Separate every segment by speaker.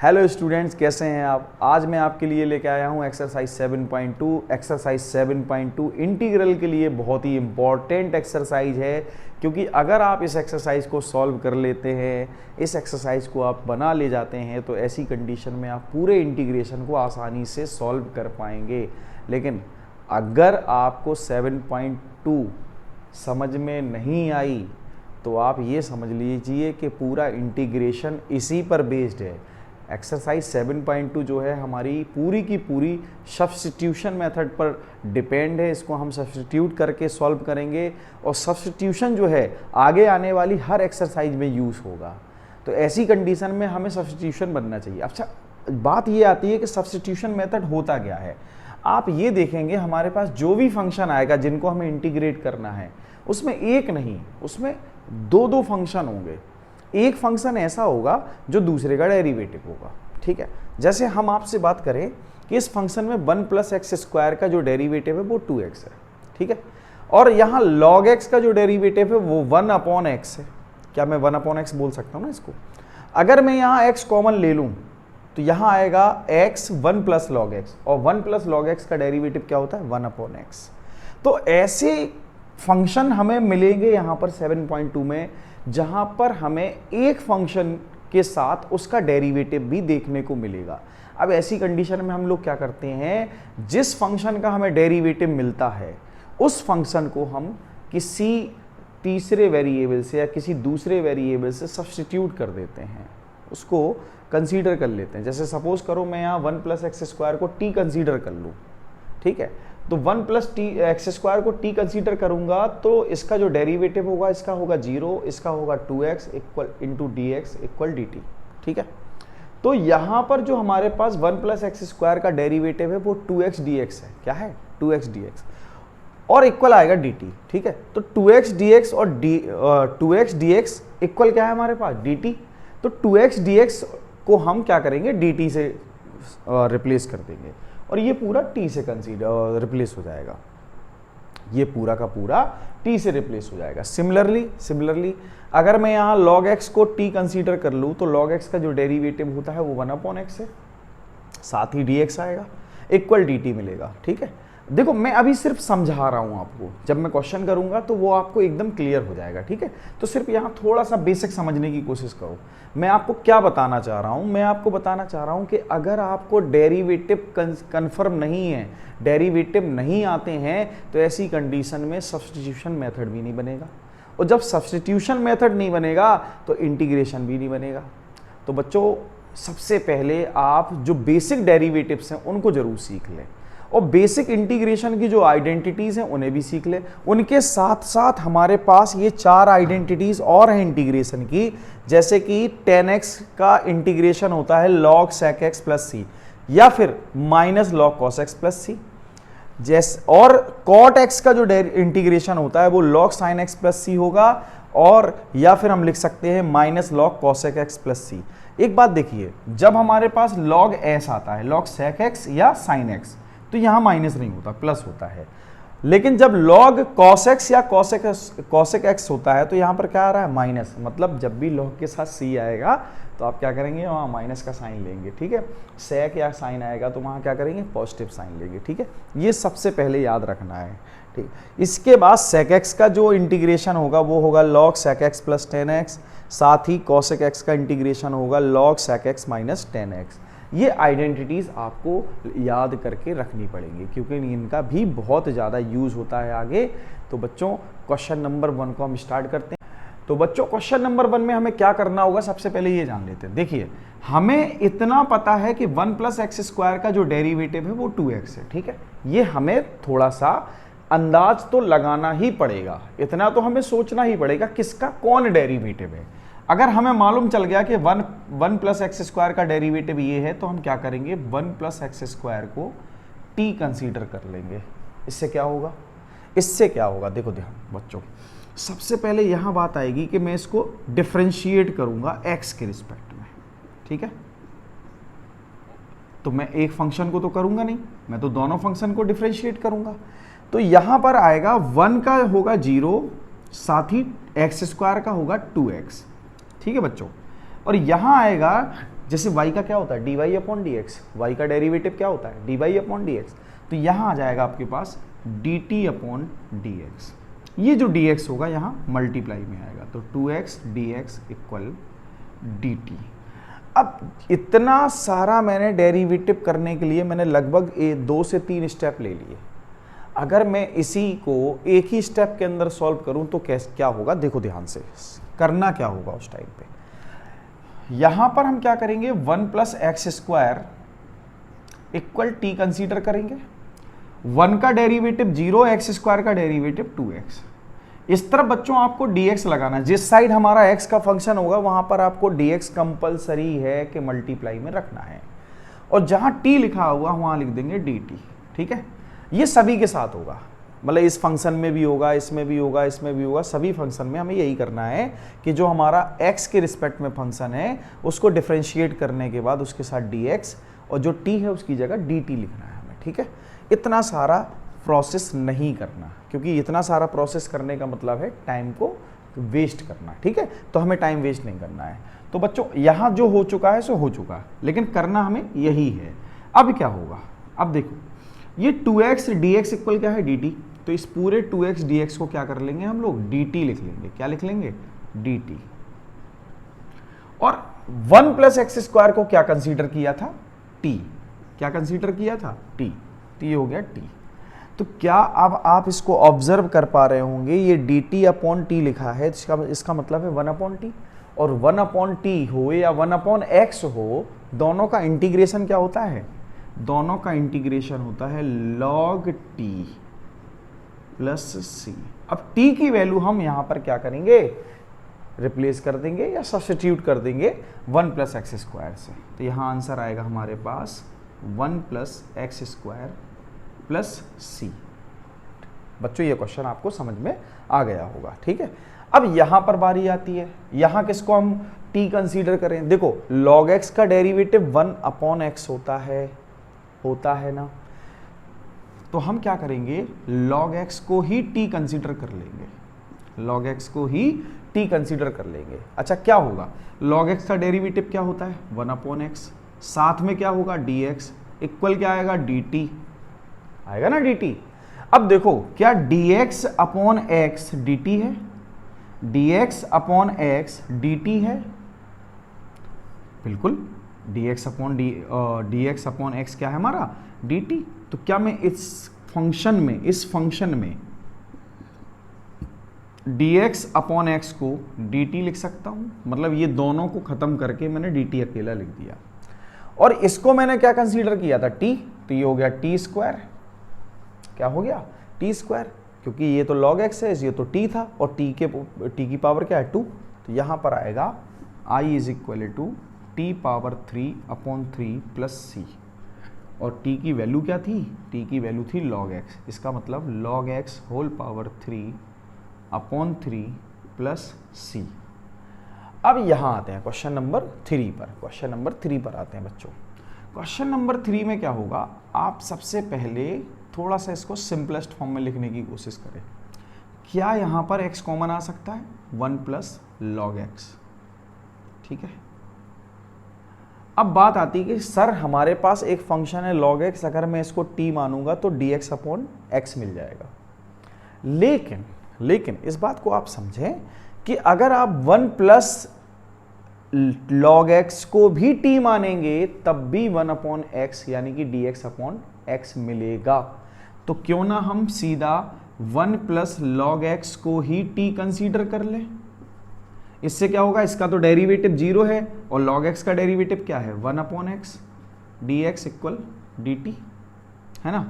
Speaker 1: Hello students, कैसे हैं आप। आज मैं आपके लिए लेके आया हूं एक्सरसाइज 7.2। एक्सरसाइज 7.2 इंटीग्रल के लिए बहुत ही इम्पॉर्टेंट एक्सरसाइज है, क्योंकि अगर आप इस एक्सरसाइज को सॉल्व कर लेते हैं, इस एक्सरसाइज को आप बना ले जाते हैं, तो ऐसी कंडीशन में आप पूरे इंटीग्रेशन को आसानी से सॉल्व कर पाएंगे। लेकिन अगर आपको 7.2 समझ में नहीं आई तो आप ये समझ लीजिए कि पूरा इंटीग्रेशन इसी पर बेस्ड है। एक्सरसाइज 7.2 जो है हमारी पूरी की पूरी सब्स्टिट्यूशन मेथड पर डिपेंड है। इसको हम सब्स्टिट्यूट करके सॉल्व करेंगे और सब्स्टिट्यूशन जो है आगे आने वाली हर एक्सरसाइज में यूज़ होगा। तो ऐसी कंडीशन में हमें सब्स्टिट्यूशन बनना चाहिए। अच्छा, बात ये आती है कि सब्स्टिट्यूशन मेथड होता क्या है। आप ये देखेंगे हमारे पास जो भी फंक्शन आएगा जिनको हमें इंटीग्रेट करना है, उसमें एक नहीं, उसमें दो फंक्शन होंगे। एक फंक्शन ऐसा होगा जो दूसरे का डेरिवेटिव होगा। ठीक है, जैसे हम आपसे बात करें कि इस फंक्शन में 1 + x² का जो डेरिवेटिव है वो 2x है। ठीक है, और यहाँ log x का जो डेरिवेटिव है वो 1/x है। क्या मैं 1/x बोल सकता हूँ ना इसको। अगर मैं यहाँ x कॉमन ले लूँ तो यहाँ आएगा x 1 + log x, और 1 + log x का डेरिवेटिव क्या होता है 1/x। तो ऐसे फंक्शन हमें मिलेंगे यहाँ पर 7.2 में, जहाँ पर हमें एक फंक्शन के साथ उसका डेरिवेटिव भी देखने को मिलेगा। अब ऐसी कंडीशन में हम लोग क्या करते हैं, जिस फंक्शन का हमें डेरिवेटिव मिलता है उस फंक्शन को हम किसी तीसरे वेरिएबल से या किसी दूसरे वेरिएबल से सब्स्टिट्यूट कर देते हैं, उसको कंसीडर कर लेते हैं। जैसे सपोज करो मैं यहाँ 1 + x² को t कंसीडर कर लूँ। ठीक है, तो 1 + x² को t कंसीडर करूंगा तो इसका जो डेरिवेटिव होगा इसका होगा 0, इसका होगा 2x × dx = dt। ठीक है, तो यहाँ पर जो हमारे पास 1 + x² का डेरिवेटिव है वो 2x dx है। क्या है 2x dx, और इक्वल आएगा dt। ठीक है, तो 2x dx और 2x dx इक्वल क्या है हमारे पास dt। तो 2x dx को हम क्या करेंगे dt से रिप्लेस कर देंगे और ये पूरा t से रिप्लेस हो जाएगा। ये पूरा का पूरा t से रिप्लेस हो जाएगा। सिमिलरली अगर मैं यहाँ log x को t कंसीडर कर लूँ तो log x का जो डेरिवेटिव होता है वो 1/x है, साथ ही dx आएगा, इक्वल dt मिलेगा। ठीक है, देखो मैं अभी सिर्फ समझा रहा हूँ आपको, जब मैं क्वेश्चन करूँगा तो वो आपको एकदम क्लियर हो जाएगा। ठीक है, तो सिर्फ यहाँ थोड़ा सा बेसिक समझने की कोशिश करो। मैं आपको क्या बताना चाह रहा हूँ, मैं आपको बताना चाह रहा हूँ कि अगर आपको डेरिवेटिव कंफर्म नहीं है, डेरिवेटिव नहीं आते हैं, तो ऐसी कंडीशन में सब्स्टिट्यूशन मेथड भी नहीं बनेगा, और जब सब्स्टिट्यूशन मेथड नहीं बनेगा तो इंटीग्रेशन भी नहीं बनेगा। तो बच्चों सबसे पहले आप जो बेसिक डेरिवेटिव्स हैं उनको जरूर सीख लें, और बेसिक इंटीग्रेशन की जो आइडेंटिटीज हैं उन्हें भी सीख ले। उनके साथ साथ हमारे पास ये 4 आइडेंटिटीज और हैं इंटीग्रेशन की, जैसे कि 10x का इंटीग्रेशन होता है log sec x + c, या फिर -log cos x + c, जैसे, और cot x का जो इंटीग्रेशन होता है वो log sin x + c होगा, और या फिर हम लिख सकते हैं -log cos x + c। एक बात देखिए, जब हमारे पास log s आता है, log sec x या sin x, तो यहाँ माइनस नहीं होता, प्लस होता है। लेकिन जब log cos x या cosec x होता है तो यहाँ पर क्या आ रहा है माइनस, मतलब जब भी log के साथ c आएगा तो आप क्या करेंगे, वहाँ माइनस का साइन लेंगे। ठीक है, sec या साइन आएगा तो वहाँ क्या करेंगे, पॉजिटिव साइन लेंगे। ठीक है, ये सबसे पहले याद रखना है। ठीक, इसके बाद sec x का जो इंटीग्रेशन होगा वो होगा log sec x + 10x, साथ ही cosec x का इंटीग्रेशन होगा log sec x - 10x। ये आइडेंटिटीज आपको याद करके रखनी पड़ेंगी, क्योंकि इनका भी बहुत ज़्यादा यूज़ होता है आगे। तो बच्चों क्वेश्चन नंबर 1 को हम स्टार्ट करते हैं। तो बच्चों क्वेश्चन नंबर 1 में हमें क्या करना होगा, सबसे पहले ये जान लेते हैं। देखिए हमें इतना पता है कि 1 + x² का जो डेरिवेटिव है वो 2x है। ठीक है, ये हमें थोड़ा सा अंदाज तो लगाना ही पड़ेगा, इतना तो हमें सोचना ही पड़ेगा किसका कौन डेरिवेटिव है। अगर हमें मालूम चल गया कि 1 + x² का डेरिवेटिव ये है, तो हम क्या करेंगे 1 + x² को t कंसीडर कर लेंगे। इससे क्या होगा, देखो बच्चों, सबसे पहले यहां बात आएगी कि मैं इसको डिफरेंशिएट करूंगा x के रिस्पेक्ट में। ठीक है, तो मैं एक फंक्शन को तो करूंगा नहीं, मैं तो दोनों फंक्शन को डिफरेंशिएट करूंगा। तो यहां पर आएगा 1 का होगा 0, साथ ही x² का होगा 2x। ठीक है बच्चों, और यहां आएगा जैसे y का क्या होता है, dy upon d x, y का डेरिवेटिव क्या होता है, dy अपॉन डी एक्स, तो यहाँ आ जाएगा आपके पास dt अपॉन डी एक्स। ये जो dx होगा यहाँ मल्टीप्लाई में आएगा, तो 2x dx इक्वल dt। अब इतना सारा मैंने डेरिवेटिव करने के लिए मैंने लगभग 2 से 3 स्टेप ले लिए। अगर मैं इसी को एक ही स्टेप के अंदर सॉल्व करूं तो क्या होगा, देखो ध्यान से करना क्या होगा उस टाइम पे। यहां पर हम क्या करेंगे, 1 plus x square equal T consider करेंगे। 1 का डेरिवेटिव 0, एक्स स्क्वायर का डेरिवेटिव 2x। इस तरफ बच्चों आपको dx लगाना है, जिस साइड हमारा x का फंक्शन होगा वहां पर आपको dx कंपलसरी है कि मल्टीप्लाई में रखना है, और जहां t लिखा हुआ वहां लिख देंगे dt। ठीक है, ये सभी के साथ होगा, मतलब इस फंक्शन में भी होगा, इसमें भी होगा, इसमें भी होगा, सभी फंक्शन में हमें यही करना है कि जो हमारा x के रिस्पेक्ट में फंक्शन है उसको डिफरेंशिएट करने के बाद उसके साथ dx और जो t है उसकी जगह dt लिखना है हमें। ठीक है, इतना सारा प्रोसेस नहीं करना, क्योंकि इतना सारा प्रोसेस करने का मतलब है टाइम को वेस्ट करना। ठीक है, तो हमें टाइम वेस्ट नहीं करना है। तो बच्चों यहाँ जो हो चुका है सो हो चुका है, लेकिन करना हमें यही है। अब क्या होगा, अब देखो ये 2x dx इक्वल क्या है, dt। तो इस पूरे 2x dx को क्या कर लेंगे हम लोग, dt लिख लेंगे। क्या लिख लेंगे, dt। और 1 प्लस एक्स स्क्वायर को क्या कंसीडर किया था, t। क्या कंसीडर किया था, t। तो ये हो गया t। तो क्या अब आप इसको ऑब्जर्व कर पा रहे होंगे, ये dt अपॉन टी लिखा है, इसका मतलब है 1 अपॉन टी। और 1 अपॉन टी हो या 1 अपॉन एक्स हो, दोनों का इंटीग्रेशन क्या होता है, दोनों का इंटीग्रेशन होता है log t प्लस सी। अब t की वैल्यू हम यहां पर क्या करेंगे, रिप्लेस कर देंगे या सब्स्टिट्यूट कर देंगे 1 प्लस एक्स स्क्वायर से। तो यहां आंसर आएगा हमारे पास 1 प्लस एक्स स्क्वायर प्लस सी। बच्चों ये क्वेश्चन आपको समझ में आ गया होगा। ठीक है, अब यहां पर बारी आती है, यहां किसको हम t कंसीडर करें। देखो log x का डेरिवेटिव 1 अपॉन एक्स होता है ना, तो हम क्या करेंगे, log x को ही t कंसीडर कर लेंगे, log x को ही t कंसीडर कर लेंगे। अच्छा क्या होगा, log x का डेरिवेटिव क्या होता है, 1 अपॉन एक्स, साथ में क्या होगा dx इक्वल क्या आएगा, dt आएगा ना, dt। अब देखो क्या dx अपॉन एक्स dt है, dx अपॉन एक्स dt है, बिल्कुल dx अपॉन एक्स क्या है हमारा, dt। तो क्या मैं इस फंक्शन में dx अपॉन एक्स को dt लिख सकता हूं, मतलब ये दोनों को खत्म करके मैंने dt अकेला लिख दिया, और इसको मैंने क्या कंसीडर किया था, t। तो ये हो गया t स्क्वायर, क्या हो गया, t स्क्वायर, क्योंकि ये तो log x है, ये तो t था, और t की पावर क्या है, 2। तो यहां पर आएगा i is equal to t power 3 upon 3 plus c, और t की वैल्यू क्या थी, t की वैल्यू थी log x, इसका मतलब log x whole power 3 upon 3 plus c. अब यहां आते हैं क्वेश्चन नंबर 3 पर, क्वेश्चन नंबर 3 पर आते हैं बच्चों। क्वेश्चन नंबर 3 में क्या होगा, आप सबसे पहले थोड़ा सा इसको सिंपलेस्ट फॉर्म में लिखने की कोशिश करें। क्या यहां पर x कॉमन आ सकता है, 1 प्लस लॉग एक्स। ठीक है, अब बात आती है कि सर हमारे पास एक फंक्शन है log x, अगर मैं इसको t मानूंगा तो dx अपॉन x मिल जाएगा। लेकिन इस बात को आप समझें कि अगर आप 1 प्लस log x को भी t मानेंगे तब भी 1 अपॉन एक्स यानी कि dx अपॉन x मिलेगा। तो क्यों ना हम सीधा 1 प्लस log x को ही t कंसीडर कर लें। इससे क्या होगा, इसका तो डेरिवेटिव 0 है और log x का डेरिवेटिव क्या है, 1 upon x, dx equal dt, है ना।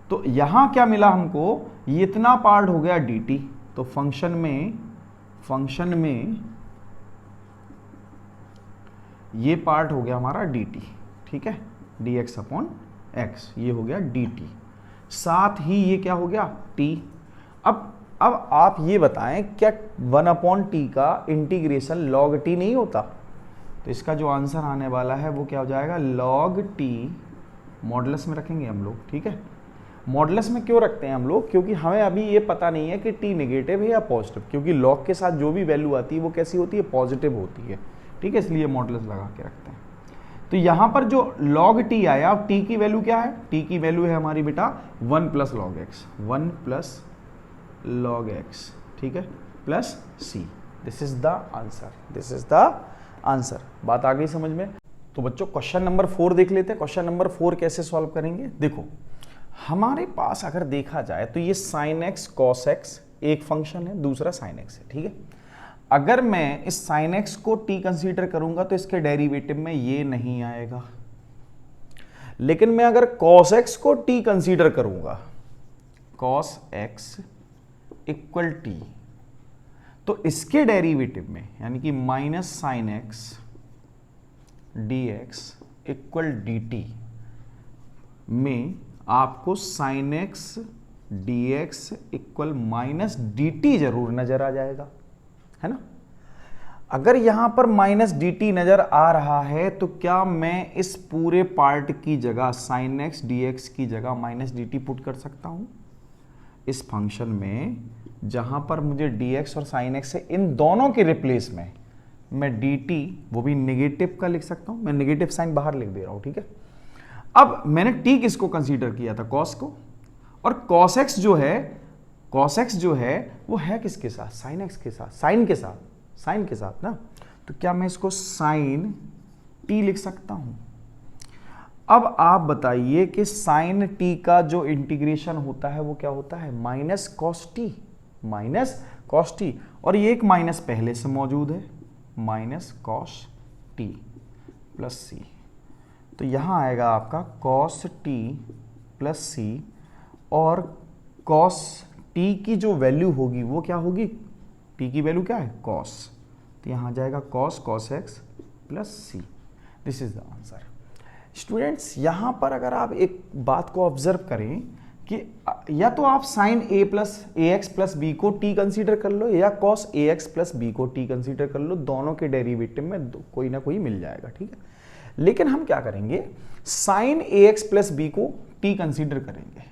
Speaker 1: तो यहां क्या मिला हमको, ये इतना पार्ट हो गया dt। तो फंक्शन में ये पार्ट हो गया हमारा dt। ठीक है, dx अपॉन x, ये हो गया dt, साथ ही ये क्या हो गया t। अब आप ये बताएं, क्या 1 अपॉन टी का इंटीग्रेशन log t नहीं होता। तो इसका जो आंसर आने वाला है वो क्या हो जाएगा, log t मॉडुलस में रखेंगे हम लोग। ठीक है, मॉडुलस में क्यों रखते हैं हम लोग, क्योंकि हमें अभी ये पता नहीं है कि t नेगेटिव है या पॉजिटिव, क्योंकि log के साथ जो भी वैल्यू आती है वो कैसी होती है, पॉजिटिव होती है। ठीक है, इसलिए मॉडुलस लगा के रखते हैं। तो यहां पर जो log t आया, अब t की वैल्यू क्या है, t की वैल्यू है हमारी बेटा 1 plus log x, 1 plus log x, ठीक है, plus c। This is the answer, this is the answer. बात आ गई समझ में? तो बच्चों क्वेश्चन नंबर 4 देख लेते हैं। क्वेश्चन नंबर 4 कैसे सॉल्व करेंगे? देखो हमारे पास अगर देखा जाए तो ये साइन एक्स कॉस एक्स एक फंक्शन है, दूसरा साइन एक्स है, ठीक है। अगर मैं इस साइन एक्स को t कंसीडर करूंगा तो इसके डेरिवेटिव में ये नहीं आएगा, लेकिन मैं अगर cos x को t कंसीडर करूंगा, cos x इक्वल t, तो इसके डेरिवेटिव में यानी कि minus sine x d x equal D T में आपको sine x d x equal minus D T जरूर नजर आ जाएगा, है ना। अगर यहां पर माइनस डी टी नजर आ रहा है तो क्या मैं इस पूरे पार्ट की जगह साइन एक्स डी एक्स की जगह माइनस डी टी पुट कर सकता हूं इस फंक्शन में, जहां पर मुझे डी एक्स और साइन एक्स है, इन दोनों के रिप्लेस में मैं डी टी वो भी नेगेटिव का लिख सकता हूं। मैं नेगेटिव साइन बाहर लिख दे रहा हूं, ठीक है। अब मैंने टी किसको कंसीडर किया था, कॉस को, और कॉस एक्स जो है, कॉस एक्स जो है वो है किसके साथ, साइन एक्स के साथ, साइन के साथ, साइन के साथ ना। तो क्या मैं इसको साइन टी लिख सकता हूं? अब आप बताइए कि साइन टी का जो इंटीग्रेशन होता है वो क्या होता है, minus cos T, minus cos T, और ये एक माइनस पहले से मौजूद है, माइनस कॉस टी प्लस सी। तो यहां आएगा आपका कॉस टी प्लस सी, और कॉस टी की जो वैल्यू होगी वो क्या होगी, टी की वैल्यू क्या है, कॉस, तो यहां आ जाएगा cos cos x plus c. This is the answer. Students यहां पर अगर आप एक बात को ऑब्जर्व करें कि या तो आप साइन ए प्लस ए एक्स प्लस बी को टी कंसीडर कर लो, या cos A x plus b को टी कंसीडर कर लो, दोनों के डेरिवेटिव में कोई ना कोई मिल जाएगा, ठीक है। लेकिन हम क्या करेंगे, sign a x plus b को टी कंसीडर करेंगे,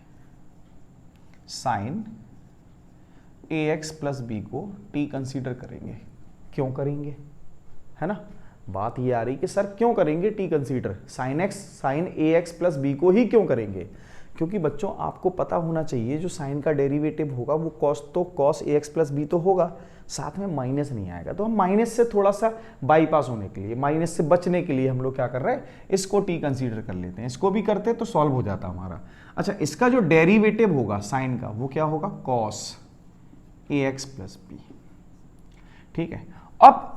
Speaker 1: sign a x plus b को टी कंसीडर करेंगे। क्यों करेंगे, है ना। बात ये आ रही कि सर क्यों करेंगे t consider, sine x sine a x plus b को ही क्यों करेंगे? क्योंकि बच्चों आपको पता होना चाहिए जो साइन का डेरिवेटिव होगा वो कॉस, तो cos A x plus B तो होगा, साथ में माइनस नहीं आएगा। तो हम माइनस से थोड़ा सा बाईपास होने के लिए, माइनस से बचने के लिए हम लोग क्या कर रहे हैं, इसको टी कंसीडर कर लेते हैं। इसको भी करते तो सॉल्व हो जाता हमारा। अच्छा, इसका जो डेरिवेटिव होगा साइन का वो क्या होगा, cos A x plus B, ठीक है। अब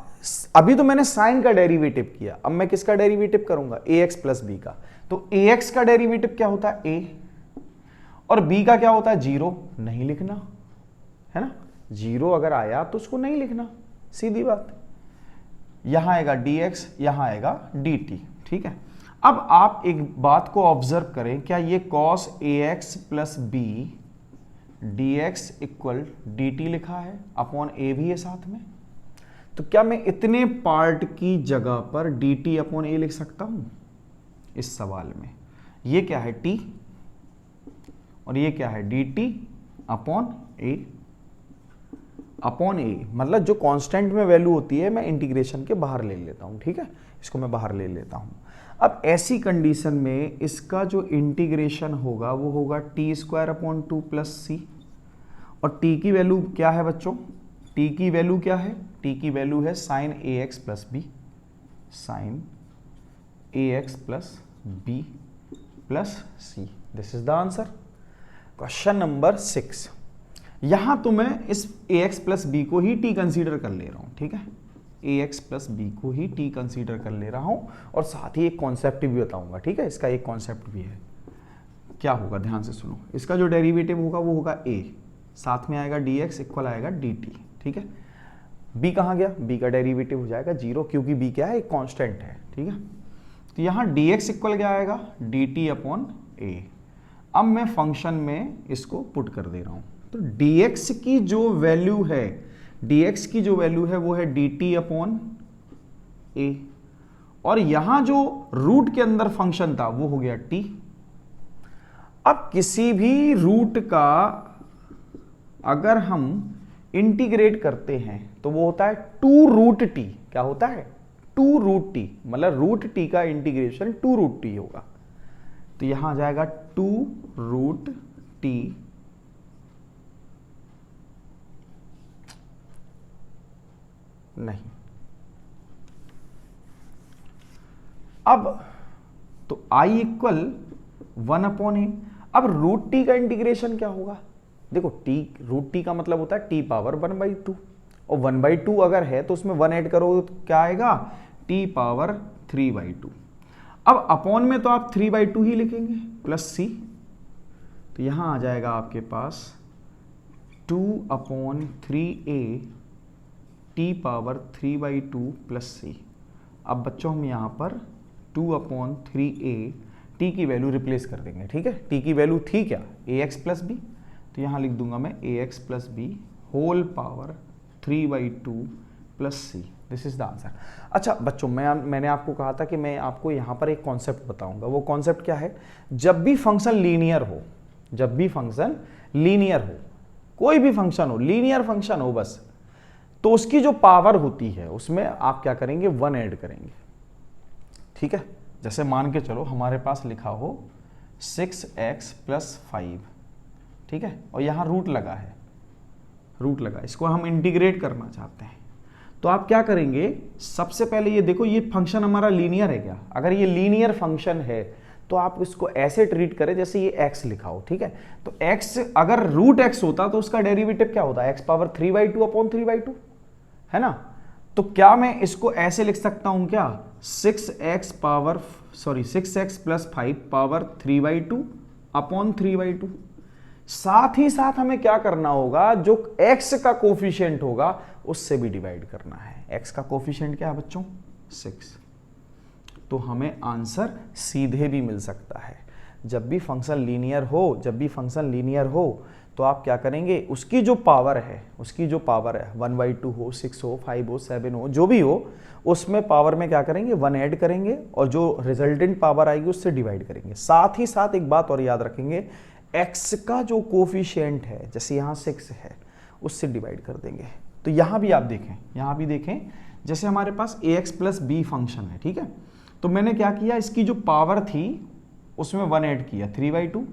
Speaker 1: अभी तो मैंने साइन का डेरिवेटिव किया, अब मैं किसका डेरिवेटिव करूंगा, ए एक्स प्लस बी का। तो ए एक्स का डेरिवेटिव क्या होता है, ए, और बी का क्या होता है, जीरो। नहीं लिखना, है ना, जीरो अगर आया तो उसको नहीं लिखना, सीधी बात। यहां आएगा dx, यहां आएगा dt, ठीक है। अब आप एक बात को ऑब्जर्व करें, क्या ये cos ax plus b dx equal dt लिखा है, अपॉन a भी है साथ में। तो क्या मैं इतने पार्ट की जगह पर dt अपॉन a लिख सकता हूं इस सवाल में? ये क्या है, t, और ये क्या है, dt अपॉन a, अपॉन ए, मतलब जो कांस्टेंट में वैल्यू होती है मैं इंटीग्रेशन के बाहर ले लेता हूं, ठीक है, इसको मैं बाहर ले लेता हूं। अब ऐसी कंडीशन में इसका जो इंटीग्रेशन होगा वो होगा T square upon 2 plus c, और टी की वैल्यू क्या है बच्चों, टी की वैल्यू क्या है, टी की वैल्यू है sine a x plus b, sine a x plus b plus c. This is the answer. Question number 6, यहां तो मैं इस ax प्लस बी को ही t कंसीडर कर ले रहा हूं, ठीक है, ax प्लस बी को ही t कंसीडर कर ले रहा हूं, और साथ ही एक कॉन्सेप्ट भी बताऊंगा, ठीक है, इसका एक कॉन्सेप्ट भी है। क्या होगा, ध्यान से सुनो, इसका जो डेरिवेटिव होगा वो होगा a, साथ में आएगा dx इक्वल आएगा dt, ठीक है। b कहां गया, b का डेरिवेटिव हो जाएगा जीरो, क्योंकि b क्या है, एक कांस्टेंट है, ठीक है। तो यहां dx इक्वल क्या आएगा, dt अपॉन a। अब मैं फंक्शन में इसको पुट कर दे रहा हूं, तो dx की जो वैल्यू है, dx की जो वैल्यू है वो है dt अपॉन a, और यहां जो रूट के अंदर फंक्शन था वो हो गया t। अब किसी भी रूट का अगर हम इंटीग्रेट करते हैं तो वो होता है 2 रूट t, क्या होता है, टू रूट टी, मतलब रूट टी का इंटीग्रेशन टू रूट टी होगा। तो यहां आ जाएगा टू रूट टी नहीं। अब तो i इक्वल 1/a। अब रूट टी का इंटीग्रेशन क्या होगा? देखो टी, रूट टी का मतलब होता है टी पावर 1/2, और 1/2 अगर है तो उसमें 1 ऐड करोगे तो क्या आएगा? T power 3/2। अब अपॉन में तो आप 3/2 ही लिखेंगे प्लस सी, तो यहां आ जाएगा आपके पास 2/3a T power 3/2 plus c. अब बच्चों हम यहां पर 2/3a टी की वैल्यू रिप्लेस कर देंगे, ठीक है। टी की वैल्यू थी क्या? ax प्लस बी, तो यहां लिख दूंगा मैं ax plus b whole power 3/2 plus c. This is the answer. अच्छा बच्चों, मैंने आपको कहा था कि मैं आपको यहां पर एक कॉन्सेप्ट बताऊंगा। वो कॉन्सेप्ट क्या है? जब भी फंक्शन लीनियर हो, जब भी फंक्शन लीनियर हो, कोई भी फंक्शन हो, लीनियर फंक्शन हो बस, तो उसकी जो पावर होती है उसमें आप क्या करेंगे? 1 ऐड करेंगे, ठीक है। जैसे मान के चलो हमारे पास लिखा हो 6x प्लस 5, ठीक है, और यहां रूट लगा है, रूट लगा, इसको हम इंटीग्रेट करना चाहते हैं। तो आप क्या करेंगे? सबसे पहले ये देखो, ये फंक्शन हमारा लीनियर है क्या? अगर ये लीनियर फंक्शन है तो आप इसको ऐसे ट्रीट करें जैसे ये x लिखा हो, ठीक है। तो x अगर रूट x होता तो उसका डेरिवेटिव क्या होता? x पावर 3/2/3/2, है ना। तो क्या मैं इसको ऐसे लिख सकता हूं क्या? 6x plus 5 power 3/2/3/2। साथ ही साथ हमें क्या करना होगा? जो x का कोफिशिएंट होगा उससे भी डिवाइड करना है। x का कोफिशिएंट क्या है बच्चों? 6। तो हमें आंसर सीधे भी मिल सकता है। जब भी फंक्शन लीनियर हो, जब भी फंक्शन लीनियर हो तो आप क्या करेंगे? उसकी जो पावर है, उसकी जो पावर है 1/2 हो, 6 हो, 5 हो, 7 हो, जो भी हो, उसमें पावर में क्या करेंगे? 1 ऐड करेंगे और जो रिजल्टेंट पावर आएगी उससे डिवाइड करेंगे। साथ ही साथ एक बात और याद रखेंगे, x का जो कोफिशिएंट है, जैसे यहाँ 6 है, उससे डिवाइड कर देंगे। तो यहाँ भी आप देखें, यहाँ भी देखें, जैसे हमारे पास ax प्लस बी फंक्शन है, ठीक है। तो मैंने क्या किया? इसकी जो पावर थी उसमें 1 ऐड किया 3/2,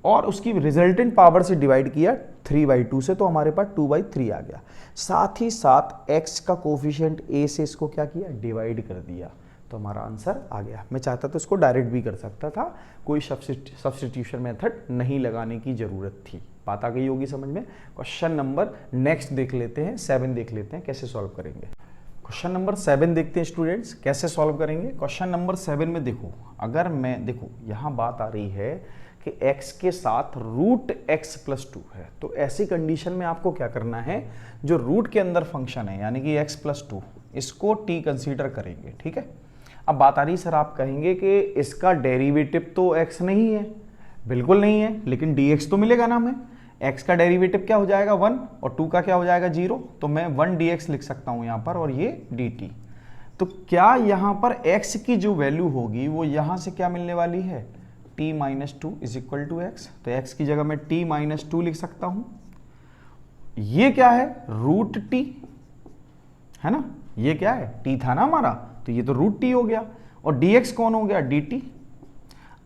Speaker 1: और उसकी रिजल्टेंट पावर से डिवाइड किया 3/2 से, तो हमारे पास 2/3 आ गया। साथ ही साथ x का कोफिशिएंट a से इसको क्या किया? डिवाइड कर दिया, तो हमारा आंसर आ गया। मैं चाहता तो इसको डायरेक्ट भी कर सकता था, कोई सब्स्टिट्यूशन मेथड नहीं लगाने की जरूरत थी। बात आ गई होगी समझ में। क्वेश्चन नंबर नेक्स्ट देख लेते हैं, 7 देख लेते हैं कैसे सॉल्व करेंगे। क्वेश्चन नंबर 7 देखते हैं स्टूडेंट्स, कैसे सॉल्व करेंगे। क्वेश्चन नंबर 7 में देखो, अगर मैं देखो यहाँ बात आ रही है कि x के साथ रूट x प्लस 2 है, तो ऐसी कंडीशन में आपको क्या करना है? जो रूट के अंदर फंक्शन है यानी कि x प्लस 2, इसको t कंसीडर करेंगे, ठीक है। अब बात आ रही सर, आप कहेंगे कि इसका डेरिवेटिव तो x नहीं है। बिल्कुल नहीं है, लेकिन dx तो मिलेगा ना हमें। x का डेरिवेटिव क्या हो जाएगा? 1, और 2 का क्या हो जाएगा? 0। तो मैं 1 dx लिख सकता हूं यहां पर, और ये dt। तो क्या यहां पर x की जो वैल्यू होगी वो यहां से क्या मिलने वाली है? t minus 2 is equal to x। तो x की जगह मैं t माइनस 2 लिख सकता हूं। ये क्या है? रूट t, है ना। ये क्या है? t था ना हमारा, तो ये तो रूट t हो गया, और dx कौन हो गया? dt।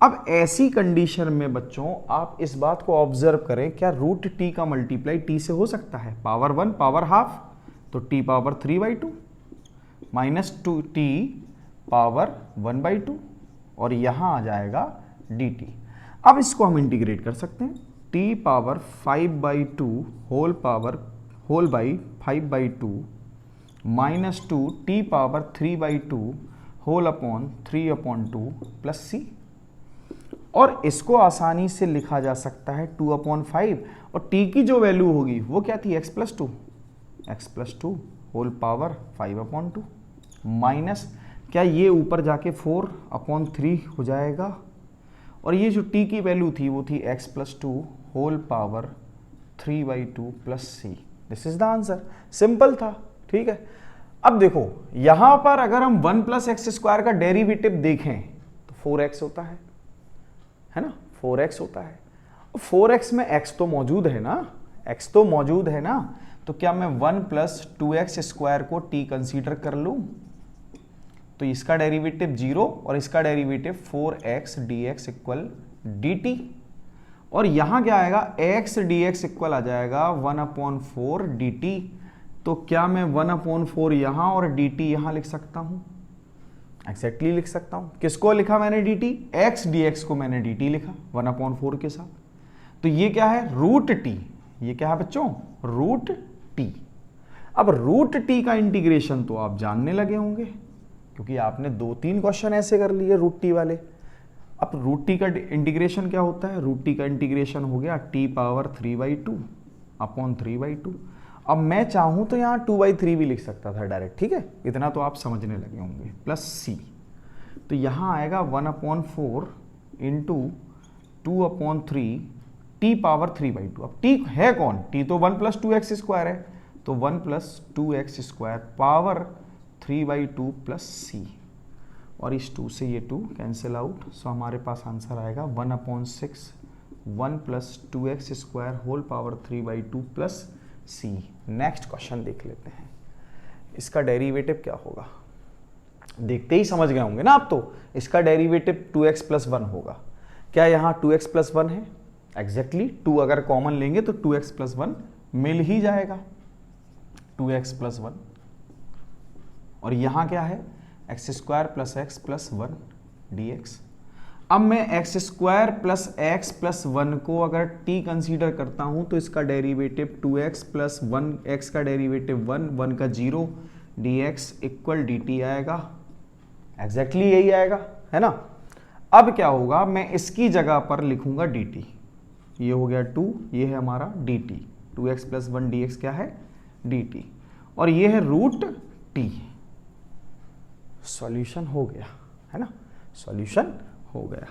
Speaker 1: अब ऐसी कंडीशन में बच्चों आप इस बात को ऑब्जर्व करें, क्या रूट t का मल्टीप्लाई t से हो सकता है? पावर 1 पावर हाफ, तो t power 3/2 minus 2t power 1/2, और यहां आ जाएगा dt। अब इसको हम इंटीग्रेट कर सकते हैं, t power 5/2 whole by 5/2 minus 2 t power 3/2 whole upon 3/2 plus c। और इसको आसानी से लिखा जा सकता है 2/5, और t की जो वैल्यू होगी वो क्या थी? x plus 2 whole power 5/2 minus, क्या ये ऊपर जाके 4/3 हो जाएगा, और ये जो t की वैल्यू थी वो थी x plus 2 whole power 3/2 plus c। This is the answer. Simple था, ठीक है। अब देखो यहां पर अगर हम 1 प्लस एक्स स्क्वायर का डेरिवेटिव देखें तो 4x होता है ना, 4x होता है। 4x में x तो मौजूद है ना, x तो मौजूद है ना, तो क्या मैं 1 प्लस 2x स्क्वायर को t कंसीडर कर लूं? तो इसका डेरिवेटिव 0 और इसका derivative 4x dx equal dt, और यहां क्या आएगा x dx इक्वल आ जाएगा 1/4 dt। तो क्या मैं 1/4 यहां और dt यहां लिख सकता हूं? एक्जैक्टली लिख सकता हूं। किसको लिखा मैंने dt? x dx को मैंने dt लिखा 1/4 के साथ। तो ये क्या है? Root t. ये क्या है बच्चों? Root t. अब रूट टी का इंटीग्रेशन तो आप जानने लगे होंगे, क्योंकि आपने 2-3 क्वेश्चन ऐसे कर लिए रूट टी वाले। अब रूट टी का इंटीग्रेशन क्या होता है? रूट टी का इंटीग्रेशन हो गया t⁻3/2 अपॉन 3/2। अब मैं चाहूं तो यहां 2/3 भी लिख सकता था डायरेक्ट, ठीक है, इतना तो आप समझने लगे होंगे, प्लस c। तो यहां आएगा 1/4 इंटू 2/3 t⁻3/2। अब t है कौन? t तो 1 + 2x² है, तो 1 + 2x² पावर 3/2 प्लस c, और इस 2 से ये 2 कैंसिल आउट। सो हमारे पास आंसर आएगा 1/6 1 + 2x² whole power 3/2 plus c। Next question देख लेते हैं, इसका डेरिवेटिव क्या होगा? देखते ही समझ गए होंगे ना आप तो, इसका डेरिवेटिव 2x + 1 होगा। क्या यहाँ 2x + 1 है? एग्जैक्टली 2 अगर कॉमन लेंगे तो 2x + 1 मिल ही जाएगा, 2x + 1। और यहां क्या है? x² + x + 1 dx। अब मैं x² + x + 1 को अगर t कंसीडर करता हूं तो इसका डेरिवेटिव 2x + 1, x का डेरिवेटिव 1, 1 का 0 dx इक्वल dt आएगा। एग्जैक्टली यही आएगा, है ना। अब क्या होगा? मैं इसकी जगह पर लिखूंगा dt। ये हो गया 2, ये है हमारा dt। 2x + 1 dx क्या है? dt। और ये है रूट t। सॉल्यूशन हो गया, है ना, सॉल्यूशन हो गया।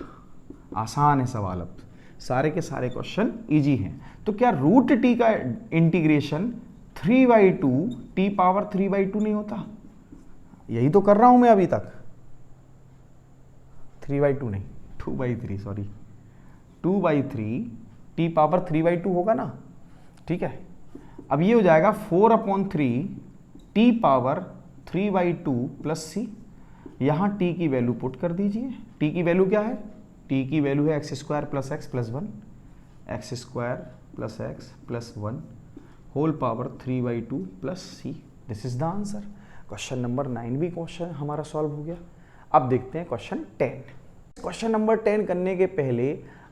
Speaker 1: आसान है सवाल, अब सारे के सारे क्वेश्चन इजी हैं। तो क्या रूट टी का इंटीग्रेशन 3/2 t⁻3/2 नहीं होता? यही तो कर रहा हूं मैं अभी तक। 3/2 नहीं, 2/3, सॉरी, 2/3 t⁻3/2 होगा ना, ठीक है। अब ये हो जाएगा 4/3 t⁻3/2 प्लस c। यहां t की वैल्यू पुट कर दीजिए। t की वैल्यू क्या है? t की वैल्यू है x² + x + 1, x² + x + 1 whole power 3/2 plus c। This is the answer. Question number 9 भी क्वेश्चन हमारा सॉल्व हो गया। अब देखते हैं क्वेश्चन 10। क्वेश्चन नंबर 10 करने के पहले,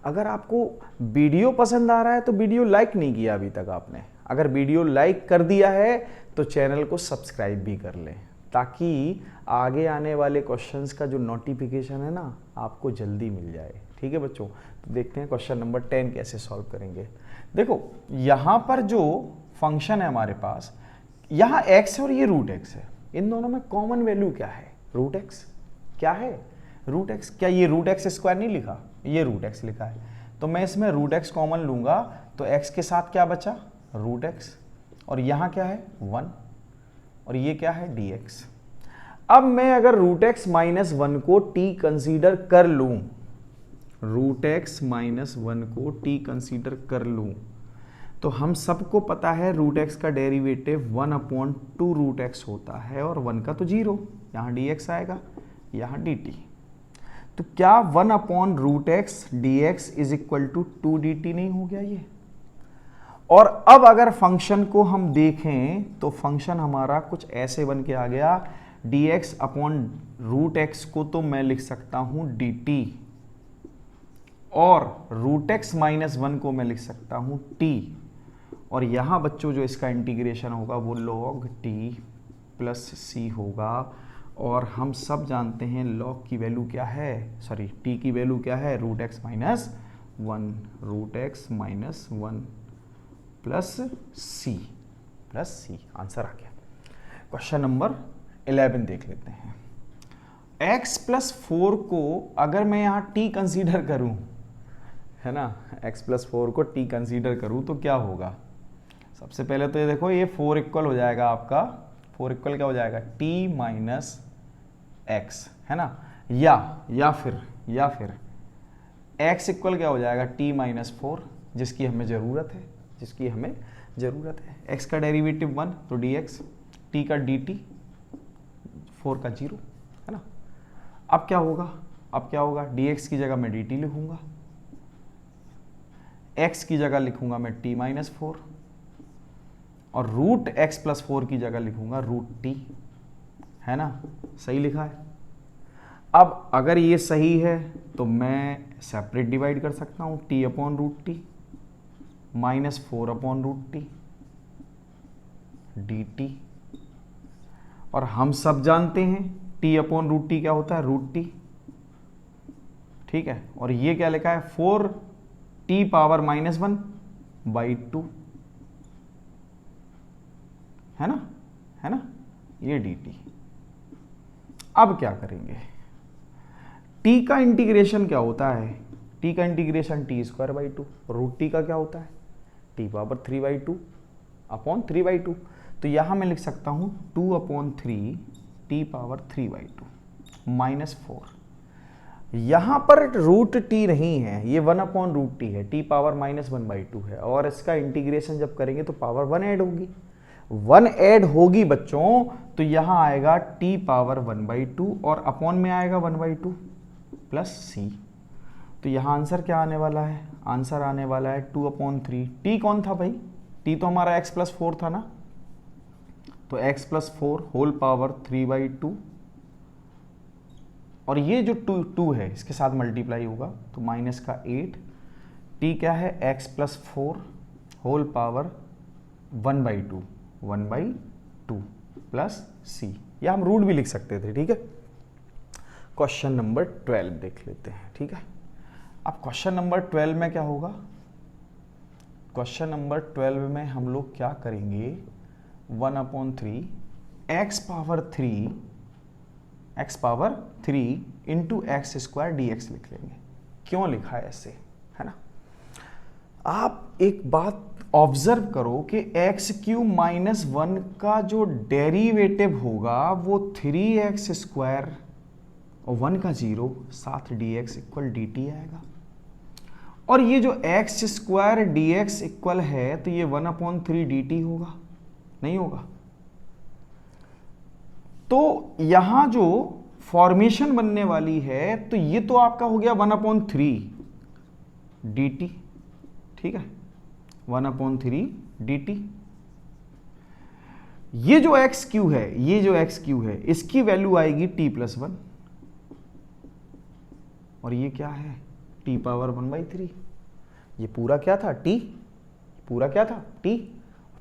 Speaker 1: अगर आपको वीडियो पसंद आ रहा है तो वीडियो लाइक नहीं किया अभी तक आपने। अगर वीडियो लाइक कर दिया है तो चैनल को सब्सक्राइब भी कर लें, ताकि आगे आने वाले क्वेश्चंस का जो नोटिफिकेशन है ना, आपको जल्दी मिल जाए। ठीक है बच्चों, तो देखते हैं क्वेश्चन नंबर 10 कैसे सॉल्व करेंगे। देखो यहाँ पर जो फंक्शन है हमारे पास, यहाँ x और ये रूट x है, इन दोनों में कॉमन वैल्यू क्या है? Root x। क्या है? Root x। क्या ये रूट x² नहीं लिखा? ये रूट x लिखा है, तो मैं इसमें रूट x कॉमन लूंगा तो x के साथ क्या बचा? Root x। और यहाँ क्या है? 1, और ये क्या है? dx। अब मैं अगर रूट x - 1 को t कंसीडर कर लूं, रूट x - 1 को t कंसीडर कर लूं, तो हम सबको पता है रूट x का डेरिवेटिव 1/2 रूट x होता है, और 1 का तो 0, यहाँ dx आएगा, यहाँ dt। तो क्या 1/√x dx is equal to 2 dt नहीं हो गया ये? और अब अगर फंक्शन को हम देखें तो फंक्शन हमारा कुछ ऐसे बन के आ गया, dx/√x को तो मैं लिख सकता हूं dt, और रूट x - 1 को मैं लिख सकता हूं t, और यहां बच्चों जो इसका इंटीग्रेशन होगा वो log t प्लस c होगा। और हम सब जानते हैं log की वैल्यू क्या है, सॉरी t की वैल्यू क्या है? Root x - 1, root x - 1 plus c, answer आ गया। क्वेश्चन नंबर 11 देख लेते हैं। x + 4 को अगर मैं यहाँ t कंसीडर करूँ, है ना, x + 4 को t कंसीडर करूँ तो क्या होगा? सबसे पहले तो ये देखो, ये 4 इक्वल हो जाएगा आपका, 4 इक्वल क्या हो जाएगा? t - x, है ना, या फिर x इक्वल क्या हो जाएगा? t - 4, जिसकी हमें ज़रूरत है। x का डेरिवेटिव 1 तो dx, t का dt, 4 का 0, है ना। अब क्या होगा, dx की जगह मैं dt लिखूंगा, x की जगह लिखूंगा मैं t-4 और रूट x प्लस 4 की जगह लिखूंगा रूट t, है ना, सही लिखा है। अब अगर ये सही है तो मैं सेपरेट डिवाइड कर सकता हूं, t upon root t -4 upon root t dt, और हम सब जानते हैं t अपॉन रूट टी क्या होता है, रूट टी, ठीक है। और ये क्या लिखा है, 4t पावर -1/2, है ना, ये dt। अब क्या करेंगे, t का इंटीग्रेशन क्या होता है, t का इंटीग्रेशन t²/2, रूट टी का क्या होता है, t पावर 3/2 अपॉन 3/2। तो यहां मैं लिख सकता हूं 2/3 t पावर 3/2 -4। यहां पर रूट टी नहीं है, ये 1/√t है, t पावर -1/2 है, और इसका इंटीग्रेशन जब करेंगे तो पावर 1 ऐड होगी बच्चों, तो यहां आएगा t पावर 1/2 और अपॉन में आएगा 1/2 प्लस c। तो यहां आंसर क्या आने वाला है, आंसर आने वाला है 2/3। t कौन था भाई, t तो हमारा x प्लस 4 था ना, तो x प्लस 4 होल पावर 3/2, और ये जो 2 है इसके साथ मल्टीप्लाई होगा तो माइनस का 8, t क्या है, x plus 4 whole power 1/2 plus c, या हम रूट भी लिख सकते थे, ठीक है। क्वेश्चन नंबर 12 देख लेते हैं, ठीक है। अब क्वेश्चन नंबर 12 में क्या होगा, क्वेश्चन नंबर 12 में हम लोग क्या करेंगे, 1/3 x power 3 into x² dx लिख लेंगे। क्यों लिखा है ऐसे, है ना। आप एक बात ऑब्जर्व करो कि x³ -1 का जो डेरिवेटिव होगा वो 3x² और 1 का 0 साथ dx इक्वल dt आएगा, और ये जो x² dx इक्वल है तो ये 1/3 dt होगा, नहीं होगा। तो यहां जो फॉर्मेशन बनने वाली है तो ये तो आपका हो गया 1/3 dt, ठीक है, 1/3 dt। ये जो x³ है इसकी वैल्यू आएगी t+1, और ये क्या है, t पावर 1/3। ये पूरा क्या था, t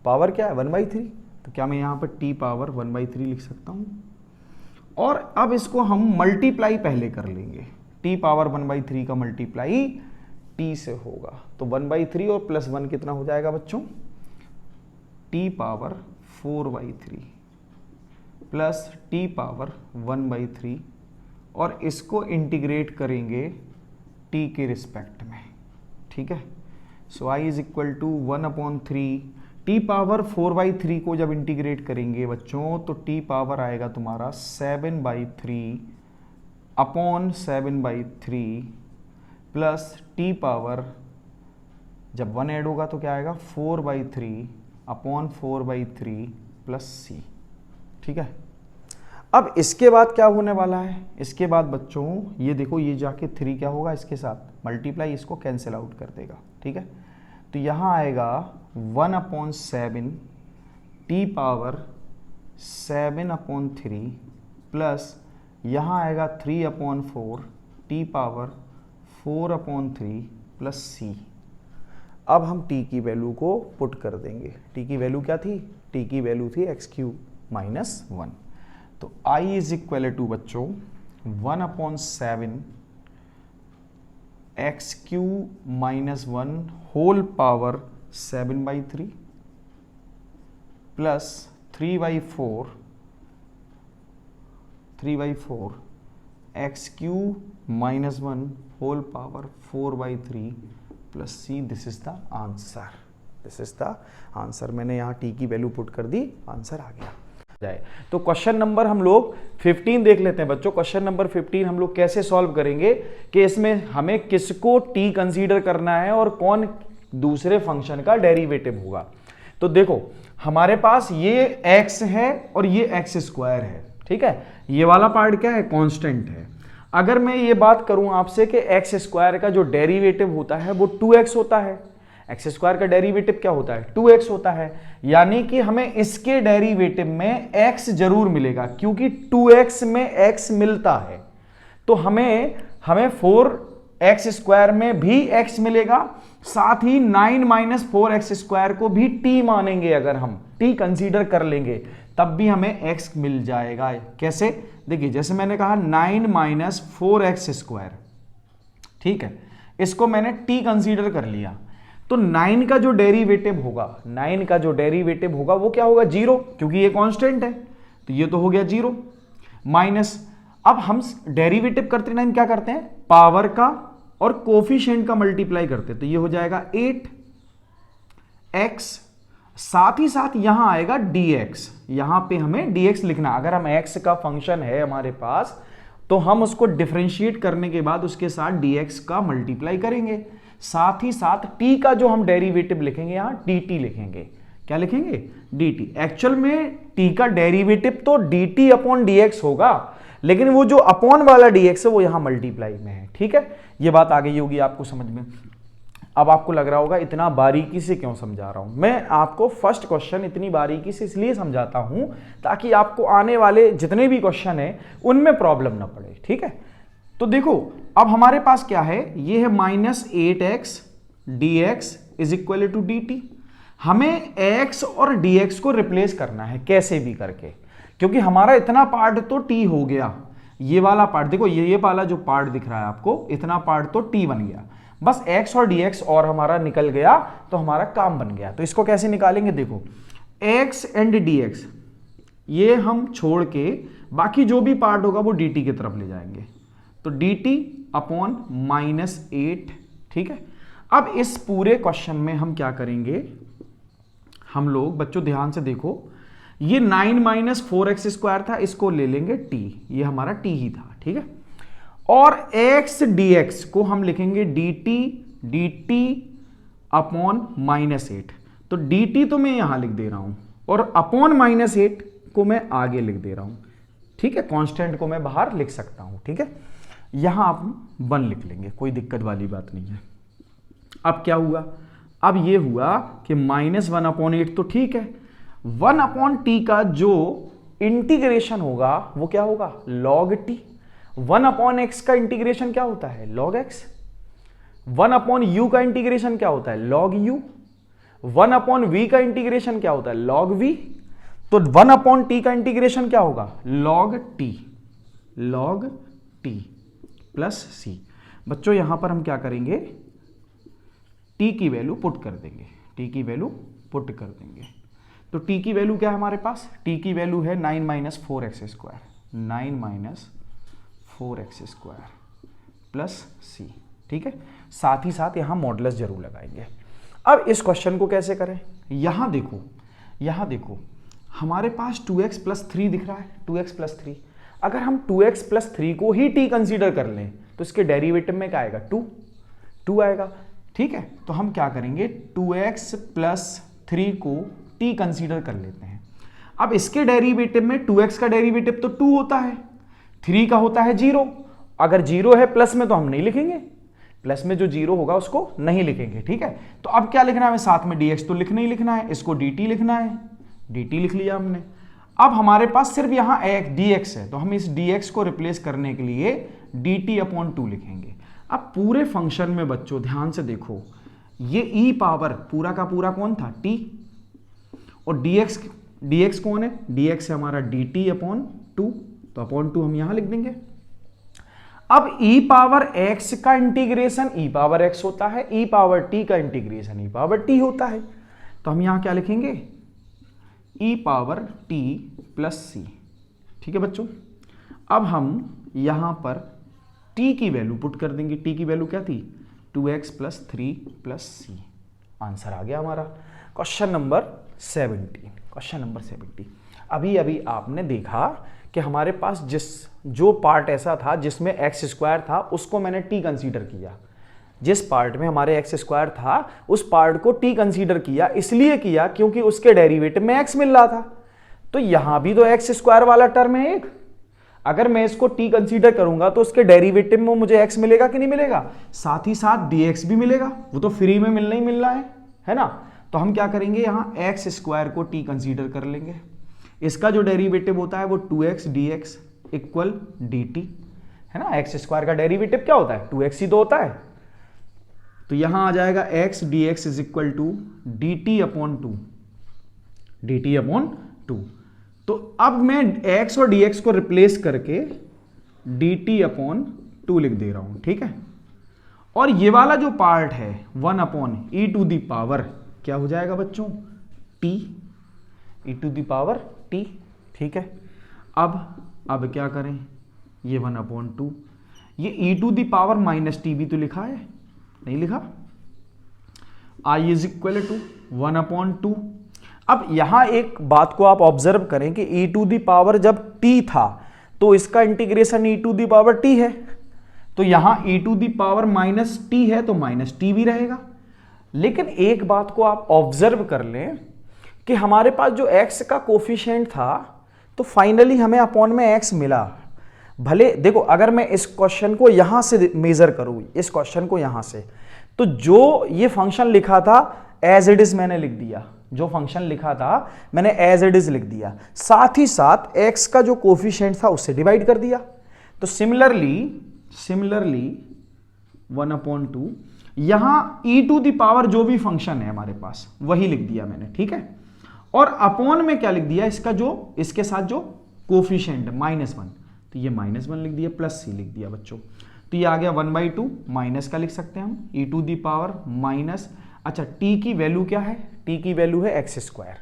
Speaker 1: पावर क्या है 1/3, तो क्या मैं यहां पर t पावर 1/3 लिख सकता हूं। और अब इसको हम मल्टीप्लाई पहले कर लेंगे, t पावर 1/3 का मल्टीप्लाई t से होगा, तो 1/3 और प्लस 1 कितना हो जाएगा बच्चों, t power 4/3 plus t power 1/3, और इसको इंटीग्रेट करेंगे t के रिस्पेक्ट में, ठीक है। So i is equal to 1/3, t power 4/3 को जब इंटीग्रेट करेंगे बच्चों तो t पावर आएगा तुम्हारा 7/3 अपॉन 7/3 प्लस t पावर, जब 1 ऐड होगा तो क्या आएगा 4/3 अपॉन 4/3 प्लस c, ठीक है। अब इसके बाद क्या होने वाला है, इसके बाद बच्चों ये देखो, ये जाके 3 क्या होगा इसके साथ मल्टीप्लाई, इसको कैंसिल आउट कर देगा, ठीक है। तो यहाँ आएगा 1/7 t पावर 7/3 प्लस यहाँ आएगा 3/4 t पावर 4/3 प्लस c। अब हम t की वैल्यू को पुट कर देंगे, t की वैल्यू क्या थी, t की वैल्यू थी x³ -1, तो i इज इक्वल टू बच्चों 1/7 x³ -1 whole power 7/3 plus 3/4 x³ -1 whole power 4/3 plus c। This is the answer, मैंने यहाँ t की वैल्यू पुट कर दी, आंसर आ गया जाए। तो क्वेश्चन नंबर हम लोग 15 देख लेते हैं बच्चों। क्वेश्चन नंबर 15 हम लोग कैसे सॉल्व करेंगे कि इसमें हमें किसको t कंसीडर करना है और कौन दूसरे फंक्शन का डेरिवेटिव होगा। तो देखो हमारे पास ये x है और ये x² है, ठीक है। ये वाला पार्ट क्या है, कांस्टेंट है। अगर मैं ये बात करूं आपसे कि एक्स स्क्वायर का जो डेरिवेटिव होता है वो 2x होता है, एक्स स्क्वायर का डेरिवेटिव क्या होता है 2x होता है, यानी कि हमें इसके डेरिवेटिव में x जरूर मिलेगा क्योंकि 2x में x मिलता है, तो हमें 4x स्क्वायर में भी x मिलेगा, साथ ही 9 माइनस 4x स्क्वायर को भी t मानेंगे, अगर हम t कंसीडर कर लेंगे तब भी हमें x मिल जाएगा। कैसे? देखिए जैसे मैंने कहा 9 माइनस 4x स्क्वायर, ठीक है, इसको मैंने t कंसीडर कर लिया, तो 9 का जो डेरिवेटिव होगा, 9 का जो डेरिवेटिव होगा वो क्या होगा 0, क्योंकि ये कांस्टेंट है, तो ये तो हो गया 0 माइनस, अब हम डेरिवेटिव करते टाइम क्या करते हैं, पावर का और कोफिशिएंट का मल्टीप्लाई करते हैं, तो ये हो जाएगा 8x, साथ ही साथ यहां आएगा dx, यहां पे हमें dx लिखना, अगर हम x का फंक्शन है हमारे पास तो हम उसको डिफरेंशिएट करने के बाद उसके साथ dx का मल्टीप्लाई करेंगे, साथ ही साथ t का जो हम डेरिवेटिव लिखेंगे यहां dt लिखेंगे, क्या लिखेंगे dt, एक्चुअल में t का डेरिवेटिव तो dt अपॉन dx होगा, लेकिन वो जो अपॉन वाला dx है वो यहां मल्टीप्लाई में है, ठीक है, ये बात आ गई होगी आपको समझ में। अब आपको लग रहा होगा इतना बारीकी से क्यों समझा रहा हूं, मैं आपको फर्स्ट क्वेश्चन इतनी बारीकी से इसलिए समझाता हूं ताकि आपको आने वाले जितने भी क्वेश्चन है उनमें प्रॉब्लम ना पड़े, ठीक है। तो देखो अब हमारे पास क्या है, ये है -8x dx is equal to dt, हमें x और dx को रिप्लेस करना है कैसे भी करके, क्योंकि हमारा इतना पार्ट तो t हो गया, ये वाला पार्ट देखो, ये वाला जो पार्ट दिख रहा है आपको, इतना पार्ट तो t बन गया, बस x और dx और हमारा निकल गया तो हमारा काम बन गया। तो इसको कैसे निकालेंगे, देखो x एंड dx ये हम छोड़ के बाकी जो भी पार्ट होगा वो dt की तरफ ले जाएंगे, तो dt अपॉन -8, ठीक है। अब इस पूरे क्वेश्चन में हम क्या करेंगे, हम लोग बच्चों ध्यान से देखो, ये 9 माइनस 4x स्क्वायर था, इसको ले लेंगे t, ये हमारा t ही था, ठीक है, और x dx को हम लिखेंगे dt अपॉन -8, तो dt तो मैं यहां लिख दे रहा हूं और अपॉन -8 को मैं आगे लिख दे रहा हूं, ठीक है, कांस्टेंट को मैं बाहर लिख सकता हूं, ठीक है, यहां आप 1 लिख लेंगे, कोई दिक्कत वाली बात नहीं है। अब क्या हुआ, अब ये हुआ कि -1 अपॉन 8 तो ठीक है, 1 अपॉन t का जो इंटीग्रेशन होगा वो क्या होगा log t, 1 अपॉन x का इंटीग्रेशन क्या होता है log x, 1 अपॉन u का इंटीग्रेशन क्या होता है log u, 1 अपॉन v का इंटीग्रेशन क्या होता है log v, तो 1 अपॉन t का इंटीग्रेशन क्या होगा log t प्लस c। बच्चों यहां पर हम क्या करेंगे, t की वैल्यू पुट कर देंगे, t की वैल्यू पुट कर देंगे, तो t की वैल्यू क्या है हमारे पास, t की वैल्यू है 9 minus 4x square, 9 minus 4x square plus c, ठीक है, साथ ही साथ यहां मॉडुलस जरूर लगाएंगे। अब इस क्वेश्चन को कैसे करें, यहां देखो हमारे पास 2x प्लस 3 दिख रहा है, 2x प्लस 3, अगर हम 2x प्लस 3 को ही t कंसीडर कर लें तो इसके डेरिवेटिव में क्या आएगा 2 आएगा, ठीक है, तो हम क्या करेंगे 2x प्लस 3 को t कंसीडर कर लेते हैं। अब इसके डेरिवेटिव में 2x का डेरिवेटिव तो 2 होता है, 3 का होता है 0, अगर 0 है प्लस में तो हम नहीं लिखेंगे, प्लस में जो 0 होगा उसको नहीं लिखेंगे, ठीक है। तो अब क्या लिखना है, साथ में dx तो लिखना ही लिखना है, इसको dt लिखना है, dt लिख लिया हमने। अब हमारे पास सिर्फ यहां dx है, तो हम इस dx को रिप्लेस करने के लिए dt अपॉन 2 लिखेंगे। अब पूरे फंक्शन में बच्चों ध्यान से देखो, ये e पावर पूरा का पूरा कौन था t, और dx कौन है, dx है हमारा dt अपॉन 2, तो अपॉन 2 हम यहां लिख देंगे। अब e पावर x का इंटीग्रेशन e पावर x होता है, e पावर t का इंटीग्रेशन e पावर t होता है, तो हम यहां क्या लिखेंगे e power t plus c, ठीक है बच्चों। अब हम यहां पर t की वैल्यू पुट कर देंगे, t की वैल्यू क्या थी 2x plus 3 plus c, answer आ गया हमारा क्वेश्चन नंबर 17। अभी आपने देखा कि हमारे पास जो पार्ट ऐसा था जिसमें एक्स स्क्वायर था उसको मैंने t कंसीडर किया, जिस पार्ट में हमारे एक्स स्क्वायर था उस पार्ट को t कंसीडर किया, इसलिए किया क्योंकि उसके डेरिवेटिव में x मिल रहा था, तो यहां भी तो एक्स स्क्वायर वाला टर्म है एक, अगर मैं इसको t कंसीडर करूंगा तो उसके डेरिवेटिव में मुझे x मिलेगा कि नहीं मिलेगा, साथ ही साथ dx भी मिलेगा, वो तो फ्री में मिलना ही मिलना है ना। तो हम क्या करेंगे, यहाँ एक्स स्क्वायर को t कंसीडर कर लेंगे, इसका जो डेरिवेटिव होता है वो 2x dx इक्वल dt है ना। एक्स स्क्वायर का डेरिवेटिव क्या होता है, 2x ही तो होता है। तो यहां आ जाएगा x dx is equal to dt upon 2। तो अब मैं x और dx को रिप्लेस करके dt अपॉन 2 लिख दे रहा हूं, ठीक है। और ये वाला जो पार्ट है 1 upon e to the power क्या हो जाएगा बच्चों, t, e to the power t, ठीक है। अब क्या करें, ये 1 अपॉन 2, ये e to the power minus t भी तो लिखा है, नहीं लिखा, i is equal to 1 upon 2। अब यहां एक बात को आप ऑब्जर्व करें कि e टू दी पावर जब t था तो इसका integration e to the power t है, तो यहां e to the power minus t है तो माइनस t भी रहेगा। लेकिन एक बात को आप ऑब्जर्व कर लें कि हमारे पास जो x का कोफिशिएंट था तो फाइनली हमें अपॉन में x मिला। भले देखो अगर मैं इस क्वेश्चन को यहां से मेजर करूं, इस क्वेश्चन को यहां से, तो जो ये फंक्शन लिखा था एज इट इज मैंने लिख दिया, जो फंक्शन लिखा था मैंने एज इट इज लिख दिया, साथ ही साथ x का जो कोफिशिएंट था उससे डिवाइड कर दिया। तो सिमिलरली 1 अपॉन 2 यहां e टू दी पावर जो भी फंक्शन है हमारे पास वही लिख दिया मैंने, ठीक है। और अपॉन में क्या लिख दिया, इसका जो इसके साथ जो कोफिशिएंट -1, तो ये -1 लिख दिया, प्लस c लिख दिया बच्चों। तो ये आ गया 1/2, माइनस का लिख सकते हैं हम e to the power minus, अच्छा t की वैल्यू क्या है, t की वैल्यू है x स्क्वायर,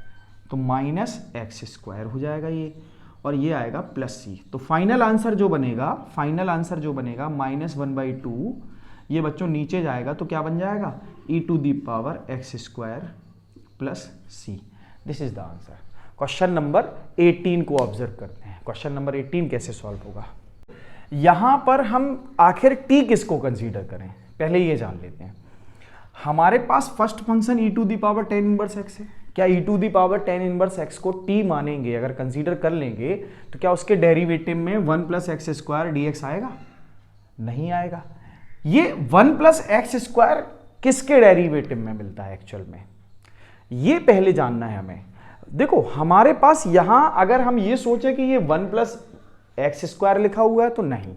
Speaker 1: तो माइनस एक्स स्क्वायर हो जाएगा ये, और ये आएगा प्लस c। तो फाइनल आंसर जो बनेगा -1/2, ये बच्चों नीचे जाएगा तो क्या बन जाएगा, e to the power x square plus c। This is the answer. Question number 18 को ऑब्जर्व करते हैं। क्वेश्चन नंबर 18 कैसे सॉल्व होगा, यहां पर हम आखिर t किसको कंसीडर करें, पहले ये जान लेते हैं। हमारे पास first function e to the power tan inverse x है, क्या e to the power tan inverse x को t मानेंगे, अगर कंसीडर कर लेंगे तो क्या उसके डेरिवेटिव में 1 प्लस एक्स स्क्वायर dx आएगा, नहीं आएगा। ये 1 प्लस एक्स स्क्वायर किसके डेरिवेटिव में मिलता है एक्चुअल में, ये पहले जानना है हमें। देखो हमारे पास यहां अगर हम ये सोचे कि ये 1 प्लस एक्स स्क्वायर लिखा हुआ है तो नहीं,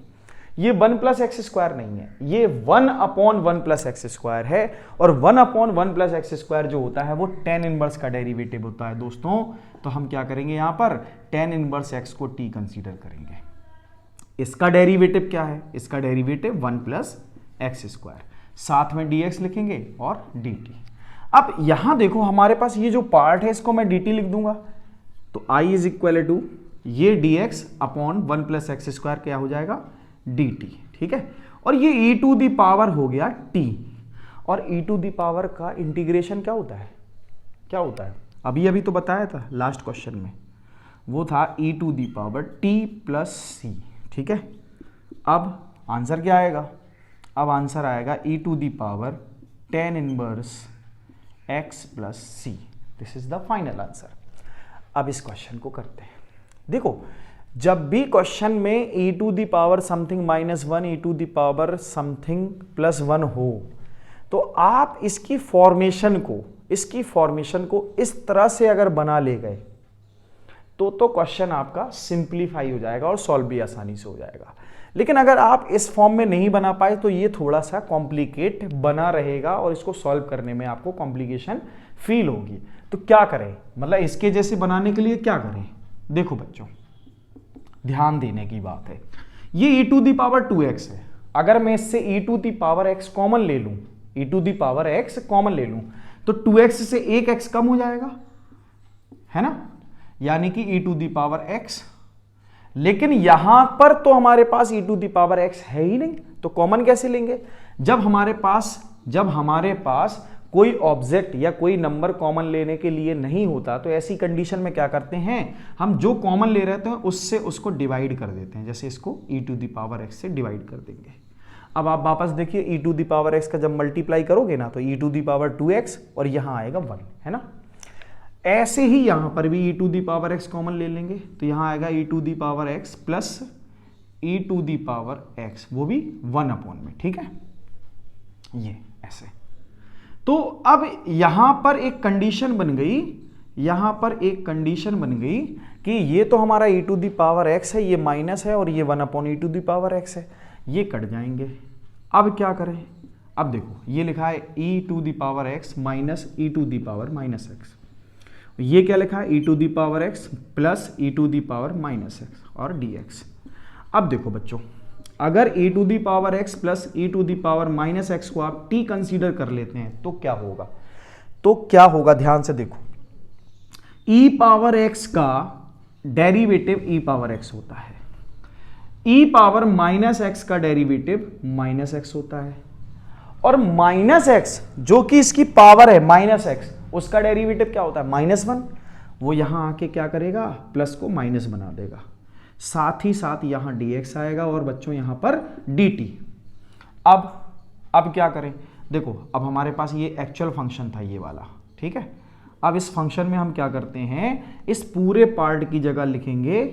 Speaker 1: ये 1 प्लस एक्स स्क्वायर नहीं है, ये 1 अपॉन 1 प्लस एक्स स्क्वायर है, और 1 अपॉन 1 प्लस एक्स स्क्वायर जो होता है वो tan इनवर्स का डेरिवेटिव होता है दोस्तों। तो हम क्या करेंगे, यहां पर tan इनवर्स x को t कंसीडर करेंगे। इसका डेरिवेटिव क्या है, इसका डेरिवेटिव 1 प्लस एक्स स्क्वायर, साथ में dx लिखेंगे और dt। अब यहां देखो हमारे पास ये जो पार्ट है इसको मैं dt लिख दूंगा, तो i इज इक्वल टू ये dx upon 1 plus x square क्या हो जाएगा, dt, ठीक है। और ये e टू दी पावर हो गया t, और e टू दी पावर का इंटीग्रेशन क्या होता है, अभी तो बताया था लास्ट क्वेश्चन में, वो था e to the power t plus c, ठीक है। अब आंसर क्या आएगा, अब आंसर आएगा e to the power tan inverse x plus c। This is the final answer. अब इस क्वेश्चन को करते हैं। देखो जब भी क्वेश्चन में e to the power something -1, e to the power something +1 हो, तो आप इसकी फॉर्मेशन को इस तरह से अगर बना ले गए तो क्वेश्चन आपका सिंप्लीफाई हो जाएगा और सॉल्व भी आसानी से हो जाएगा। लेकिन अगर आप इस फॉर्म में नहीं बना पाए तो ये थोड़ा सा कॉम्प्लिकेट बना रहेगा और इसको सॉल्व करने में आपको कॉम्प्लिकेशन फील होगी। तो क्या करें, मतलब इसके जैसे बनाने के लिए क्या करें, देखो बच्चों ध्यान देने की बात है, ये e to the power 2x है, अगर मैं इससे e to the power x common ले लूं, e to the power x common ले लूं तो 2x से एक x कम हो जाएगा, है ना, यानी कि e to the power x। लेकिन यहां पर तो हमारे पास e to the power x है ही नहीं, तो कॉमन कैसे लेंगे, जब हमारे पास कोई ऑब्जेक्ट या कोई नंबर कॉमन लेने के लिए नहीं होता तो ऐसी कंडीशन में क्या करते हैं, हम जो कॉमन ले रहे हैं उससे उसको डिवाइड कर देते हैं, जैसे इसको e to the power x से डिवाइड कर देंगे। अब आप वापस देखिए e to the power x का जब मल्टीप्लाई करोगे ना तो e to the power 2x और यहां आएगा 1, है ना। ऐसे ही यहां पर भी e to the power x common ले लेंगे तो यहां आएगा e to the power x plus e to the power x, वो भी 1 अपॉन में, ठीक है, ये ऐसे। तो अब यहां पर एक कंडीशन बन गई, यहां पर एक कंडीशन बन गई कि ये तो हमारा e to the power x है, ये माइनस है, और ये 1 upon e to the power x है, ये कट जाएंगे। अब क्या करें, अब देखो ये लिखा है e to the power x minus e to the power minus x, ये क्या लिखा है, e to the power x plus e to the power minus x और डी एक्स। अब देखो बच्चों, अगर e to the power x plus e to the power minus x को आप t कंसीडर कर लेते हैं तो क्या होगा, तो क्या होगा, ध्यान से देखो, e पावर x का डेरिवेटिव e पावर x होता है, e पावर माइनस एक्स का डेरिवेटिव माइनस एक्स होता है, और माइनस एक्स जो कि इसकी पावर है माइनस एक्स, उसका डेरिवेटिव क्या होता है, -1, वो यहां आके क्या करेगा, प्लस को माइनस बना देगा, साथ ही साथ यहां dx आएगा और बच्चों यहां पर dt। अब क्या करें, देखो अब हमारे पास ये एक्चुअल फंक्शन था ये वाला, ठीक है। अब इस फंक्शन में हम क्या करते हैं, इस पूरे पार्ट की जगह लिखेंगे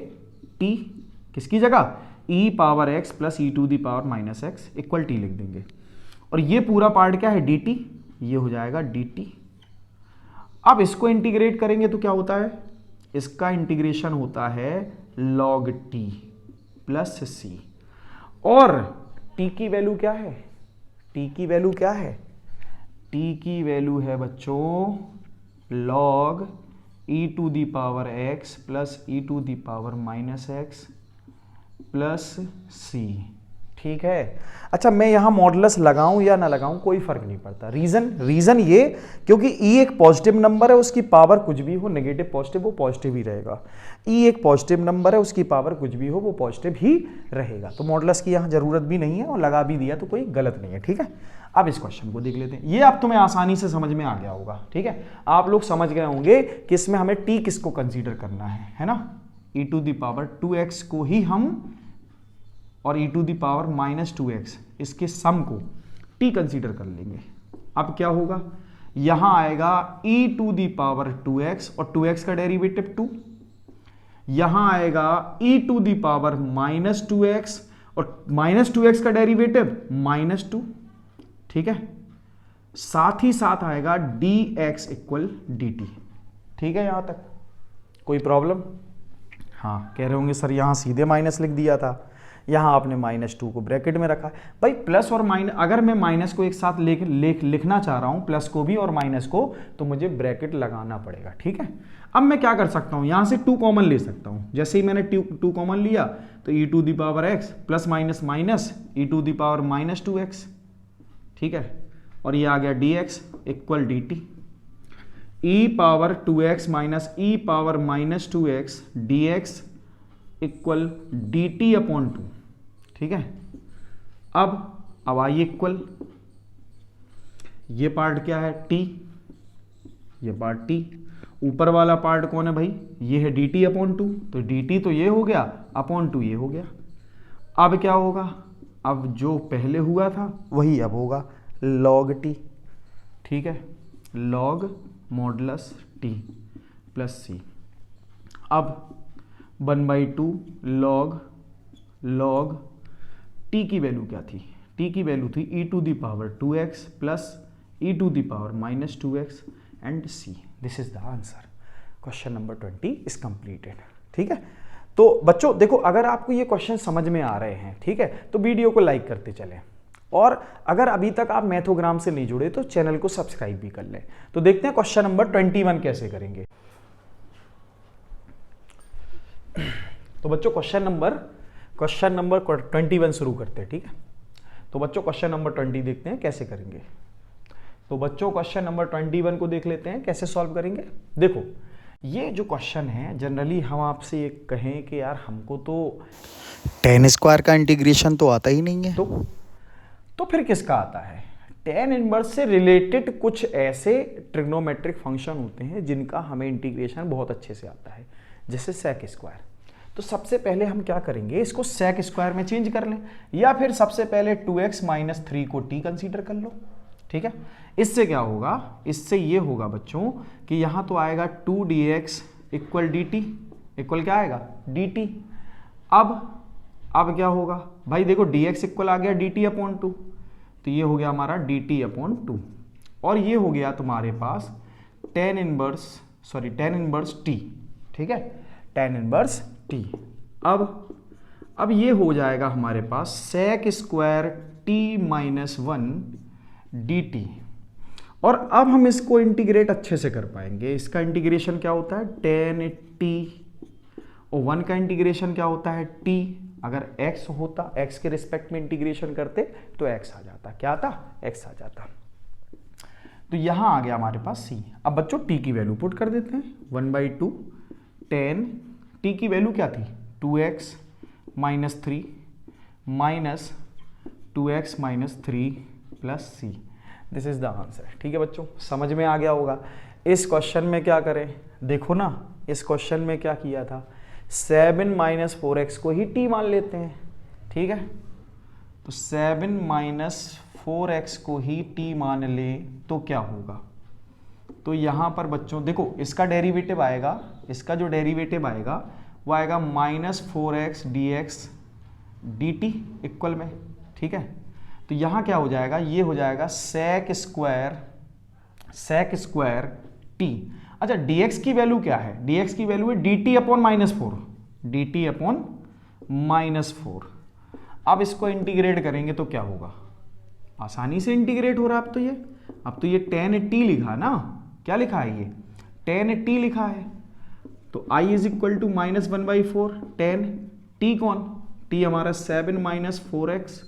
Speaker 1: t, किसकी जगह, e power x plus e to the power minus x equal t लिख देंगे, और ये पूरा पार्ट क्या है, dt, ये हो जाएगा dt। अब इसको इंटीग्रेट करेंगे तो क्या होता है, इसका इंटीग्रेशन होता है log t प्लस c, और t की वैल्यू क्या है, t की वैल्यू क्या है, t की वैल्यू है बच्चों log e to the power x plus e to the power minus x plus c, ठीक है। अच्छा, मैं यहां मॉडुलस लगाऊं या ना लगाऊं कोई फर्क नहीं पड़ता, रीजन ये, क्योंकि e एक पॉजिटिव नंबर है, उसकी पावर कुछ भी हो, नेगेटिव पॉजिटिव वो पॉजिटिव ही रहेगा, e एक पॉजिटिव नंबर है, उसकी पावर कुछ भी हो वो पॉजिटिव ही रहेगा, तो मॉडुलस की यहां जरूरत भी नहीं है, और लगा भी दिया तो कोई गलत नहीं है, ठीक है। अब इस क्वेश्चन को देख लेते हैं, ये अब तुम्हें आसानी से समझ में आ गया होगा, ठीक है, आप लोग समझ गए होंगे कि इसमें हमें t किसको कंसीडर करना है ना, e to the power 2x को ही हम, और e to the power minus 2x, इसके सम को t कंसीडर कर लेंगे। अब क्या होगा, यहां आएगा e to the power 2x, और 2x का डेरिवेटिव 2, यहां आएगा e to the power minus 2x, और माइनस 2x का डेरिवेटिव -2, ठीक है, साथ ही साथ आएगा dx इक्वल dt, ठीक है, यहां तक कोई प्रॉब्लम, हाँ कह रहे होंगे सर यहां सीधे माइनस लिख दिया था, यहां आपने -2 को ब्रैकेट में रखा, भाई प्लस और माइनस, अगर मैं माइनस को एक साथ लिखना चाह रहा हूं, प्लस को भी और माइनस को, तो मुझे ब्रैकेट लगाना पड़ेगा, ठीक है। अब मैं क्या कर सकता हूं, यहां से 2 कॉमन ले सकता हूं, जैसे ही मैंने 2 कॉमन लिया तो e to the power x plus minus minus e to the power -2x, ठीक है, और ये आ गया dx equal dt, e power 2x minus e power -2x dx equal dt upon 2, ठीक है। अब आइए इक्वल, ये पार्ट क्या है t, ये पार्ट t, ऊपर वाला पार्ट कौन है भाई, ये है dt अपॉन 2, तो dt तो ये हो गया, अपॉन 2 ये हो गया। अब क्या होगा, अब जो पहले हुआ था वही अब होगा, log t, ठीक है, log modulus t plus c। अब 1/2 log t की वैल्यू क्या थी, t की वैल्यू थी e to the power 2x plus e to the power -2x and c। This is the answer, question number 20 is completed, ठीक है। तो बच्चों देखो, अगर आपको ये क्वेश्चन समझ में आ रहे हैं, ठीक है, तो वीडियो को लाइक करते चलें, और अगर अभी तक आप मैथोग्राम से नहीं जुड़े तो चैनल को सब्सक्राइब भी कर लें। तो देखते हैं क्वेश्चन नंबर 21 कैसे करेंगे। तो बच्चों क्वेश्चन नंबर 21 शुरू करते हैं, ठीक है। तो बच्चों क्वेश्चन नंबर 20 देखते हैं कैसे करेंगे। तो बच्चों क्वेश्चन नंबर 21 को देख लेते हैं कैसे सॉल्व करेंगे। देखो ये जो क्वेश्चन है, जनरली हम आपसे ये कहें कि यार हमको तो
Speaker 2: tan स्क्वायर का इंटीग्रेशन तो आता ही नहीं है,
Speaker 1: तो फिर किसका आता है, tan इनवर्स से रिलेटेड कुछ ऐसे ट्रिग्नोमेट्रिक फंक्शन होते हैं जिनका हमें इंटीग्रेशन बहुत अच्छे से आता है, जैसे sec स्क्वायर। तो सबसे पहले हम क्या करेंगे, इसको sec स्क्वायर में चेंज कर लें, या फिर सबसे पहले 2x माइनस 3 को t कंसीडर कर लो, ठीक है। इससे क्या होगा, इससे ये होगा बच्चों कि यहाँ तो आएगा 2dx इक्वल dt, इक्वल क्या आएगा dt। अब क्या होगा भाई, देखो dx इक्वल आ गया dt अपॉन 2, तो ये हो गया हमारा dt अपॉन 2, और ये हो गया तुम्हारे पास tan इनवर्स t, ठीक है, tan इनवर्स t। अब ये हो जाएगा हमारे पास sec square t minus 1 dt, और अब हम इसको इंटीग्रेट अच्छे से कर पाएंगे। इसका इंटीग्रेशन क्या होता है tan t, और 1 का इंटीग्रेशन क्या होता है t। अगर x होता, x के रिस्पेक्ट में इंटीग्रेशन करते तो x आ जाता, क्या आता, x आ जाता। तो यहां आ गया हमारे पास c। अब बच्चों t की वैल्यू पुट कर देते हैं, 1/2 tan t की वैल्यू क्या थी 2x minus 3 minus 2x minus 3 plus c। This is the answer. ठीक है बच्चों, समझ में आ गया होगा। इस क्वेश्चन में क्या करें, देखो ना, इस क्वेश्चन में क्या किया था, 7 माइनस 4x को ही t मान लेते हैं, ठीक है। तो 7 माइनस 4x को ही t मान ले तो क्या होगा, तो यहां पर बच्चों देखो इसका डेरिवेटिव आएगा, इसका जो डेरिवेटिव आएगा वो आएगा minus 4x dx dt equal में, ठीक है। तो यहां क्या हो जाएगा, ये हो जाएगा sec स्क्वायर t। अच्छा dx की वैल्यू क्या है, dx की वैल्यू है dt upon minus 4, dt upon minus 4। अब इसको इंटीग्रेट करेंगे तो क्या होगा, आसानी से इंटीग्रेट हो रहा है। अब तो ये tan t लिखा ना, क्या लिखा है ये tan t लिखा है, तो i is equal to minus 1/4 tan t, कौन t हमारा 7 माइनस 4x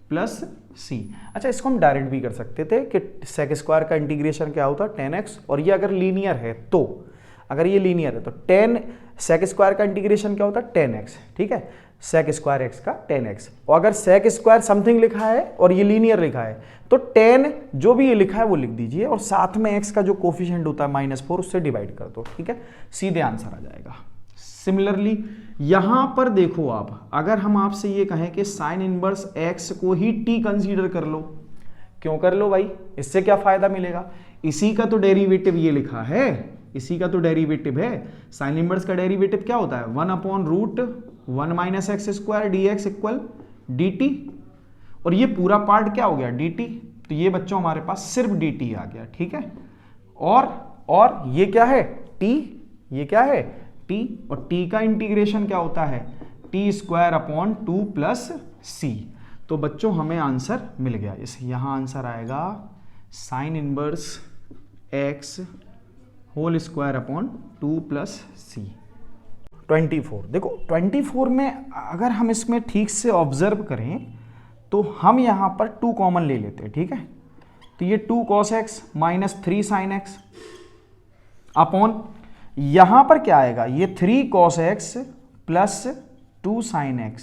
Speaker 1: प्लस c। अच्छा इसको हम डायरेक्ट भी कर सकते थे कि sec स्क्वायर का इंटीग्रेशन क्या होता है tan x, और ये अगर लीनियर है तो, अगर ये लीनियर है तो tan sec स्क्वायर का इंटीग्रेशन क्या होता है tan x, ठीक है, sec स्क्वायर x का tan x। और अगर sec स्क्वायर समथिंग लिखा है और ये लीनियर लिखा है तो tan जो भी ये लिखा है वो लिख दीजिए, और साथ में x का जो कोफिशिएंट होता है -4 उससे डिवाइड कर दो, ठीक है, सीधे आंसर आ जाएगा। सिमिलरली यहां पर देखो आप, अगर हम आपसे ये कहें कि साइन इनवर्स x को ही t कंसीडर कर लो, क्यों कर लो भाई, इससे क्या फायदा मिलेगा, इसी का तो डेरिवेटिव ये लिखा है, इसी का तो डेरिवेटिव है। साइन इनवर्स का डेरिवेटिव क्या होता है 1/√1 minus x square dx equal dt, और ये पूरा पार्ट क्या हो गया dt, तो ये बच्चों हमारे पास सिर्फ dt आ गया, ठीक है। और ये क्या है t, ये क्या है t, और t का इंटीग्रेशन क्या होता है t square upon 2 plus c। तो बच्चों हमें आंसर मिल गया, इस यहां आंसर आएगा sine inverse x whole square upon 2 plus c। 24 देखो 24 में अगर हम इसमें ठीक से ऑब्जर्व करें तो हम यहां पर 2 कॉमन ले लेते हैं, ठीक है। तो ये 2 cos x minus 3 sin x upon यहां पर क्या आएगा, ये 3 cos x plus 2 sin x,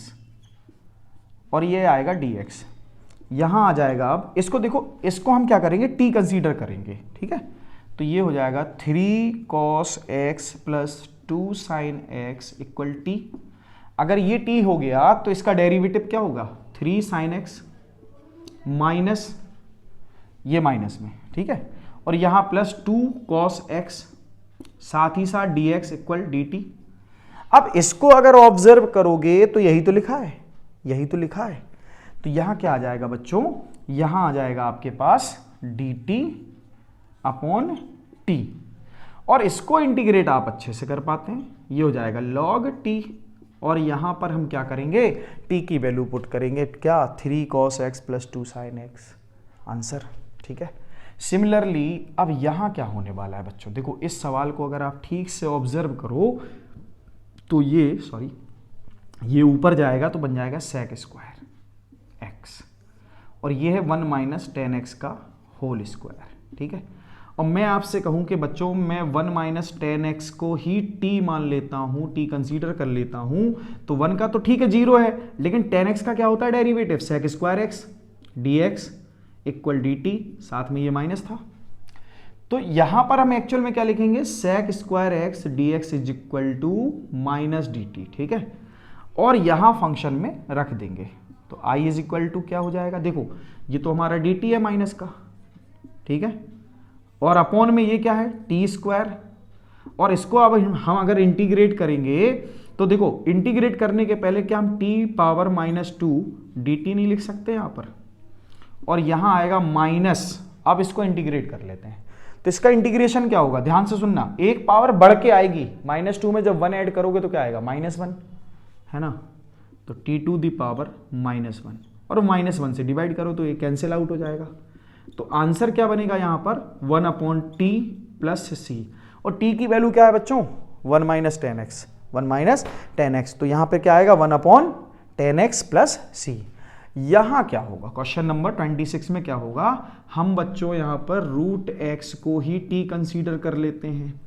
Speaker 1: और ये आएगा dx, यहां आ जाएगा। अब इसको देखो, इसको हम क्या करेंगे t कंसीडर करेंगे, ठीक है। तो ये हो जाएगा 3 cos x plus 2 sin x equal t। अगर ये t हो गया तो इसका डेरिवेटिव क्या होगा 3 sin x माइनस ये माइनस में, ठीक है, और यहां प्लस 2 cos x, साथ ही साथ dx इक्वल dt। अब इसको अगर ऑब्जर्व करोगे तो यही तो लिखा है, यही तो लिखा है। तो यहां क्या आ जाएगा बच्चों, यहां आ जाएगा आपके पास dt अपॉन t, और इसको इंटीग्रेट आप अच्छे से कर पाते हैं, ये हो जाएगा log t, और यहां पर हम क्या करेंगे t की वैल्यू पुट करेंगे, क्या 3 cos x plus 2 sin x, answer, ठीक है। सिमिलरली अब यहां क्या होने वाला है बच्चों, देखो इस सवाल को अगर आप ठीक से ऑब्जर्व करो तो ये ऊपर जाएगा तो बन जाएगा sec स्क्वायर x, और ये है 1 माइनस 10x का होल स्क्वायर, ठीक है। और मैं आपसे कहूं कि बच्चों मैं 1 माइनस 10x को ही t मान लेता हूं, t कंसीडर कर लेता हूं, तो 1 का तो ठीक है 0 है, लेकिन 10x का क्या होता है derivative sec square x dx equal dt, साथ में ये माइनस था। तो यहां पर हम एक्चुअल में क्या लिखेंगे sec square x dx is equal to minus dt, ठीक है, और यहां फंक्शन में रख देंगे। तो i इज इक्वल टू क्या हो जाएगा, देखो ये तो हमारा dt है माइनस का, ठीक है, और अपॉन में ये क्या है t स्क्वायर, और इसको अब हम अगर इंटीग्रेट करेंगे तो देखो इंटीग्रेट करने के पहले क्या हम t पावर -2 dt नहीं लिख सकते यहां पर, और यहां आएगा माइनस, अब इसको इंटीग्रेट कर लेते हैं। तो इसका इंटीग्रेशन क्या होगा, ध्यान से सुनना, एक पावर बढ़ के आएगी, -2 में जब 1 ऐड करोगे तो क्या आएगा, -1, है ना। तो t टू दी पावर -1, और -1 से डिवाइड करो तो ये कैंसिल आउट हो जाएगा। तो आंसर क्या बनेगा यहां पर 1/t प्लस c, और t की वैल्यू क्या है बच्चों, 1 - 10x, 1 - 10x, तो यहां पे क्या आएगा 1/10x प्लस c। यहां क्या होगा, क्वेश्चन नंबर 26 में क्या होगा, हम बच्चों यहां पर √x को ही t कंसीडर कर लेते हैं,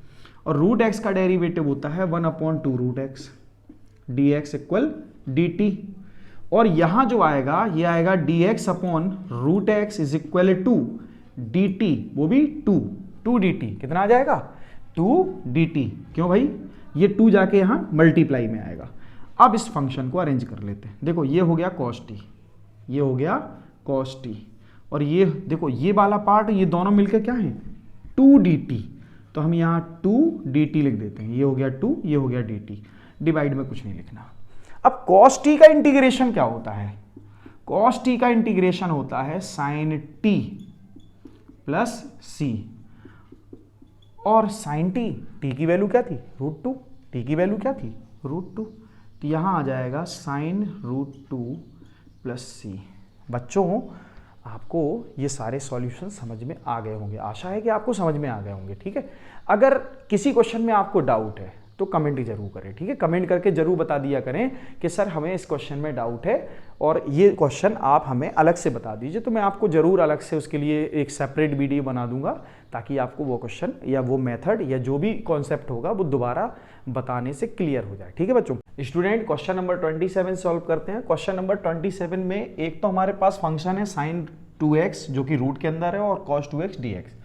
Speaker 1: और √x का डेरिवेटिव होता है 1/2√x, dx इक्वल dt, और यहां जो आएगा ये आएगा dx/√x is equal to dt, वो भी 2 dt, कितना आ जाएगा 2 dt, क्यों भाई, ये 2 जाके यहां मल्टीप्लाई में आएगा। अब इस फंक्शन को अरेंज कर लेते हैं, देखो ये हो गया cos t, ये हो गया cos t, और ये देखो ये वाला पार्ट, ये दोनों मिलकर क्या है 2 dt, तो हम यहाँ 2 dt लिख देते हैं, ये हो गया 2, ये हो गया dt, डिवाइड में कुछ नहीं लिखना। अब cos t का इंटीग्रेशन क्या होता है, cos t का इंटीग्रेशन होता है sin t प्लस c, और sin t, t की वैल्यू क्या थी √2, t की वैल्यू क्या थी √2, तो यहां आ जाएगा sin √2 प्लस c। बच्चों आपको ये सारे सॉल्यूशन समझ में आ गए होंगे, आशा है कि आपको समझ में आ गए होंगे, ठीक है। अगर किसी क्वेश्चन में आपको डाउट है तो कमेंट जरूर करें, ठीक है, कमेंट करके जरूर बता दिया करें कि सर हमें इस क्वेश्चन में डाउट है और ये क्वेश्चन आप हमें अलग से बता दीजिए, तो मैं आपको जरूर अलग से उसके लिए एक सेपरेट वीडियो बना दूंगा, ताकि आपको वो क्वेश्चन या वो मेथड या जो भी कॉन्सेप्ट होगा वो दोबारा बताने से क्लियर हो जाए, ठीक है बच्चों। स्टूडेंट क्वेश्चन नंबर 27 सॉल्व करते हैं। क्वेश्चन नंबर 27 में एक तो हमारे पास फंक्शन है sin 2x जो कि रूट के अंदर है, और cos 2x dx।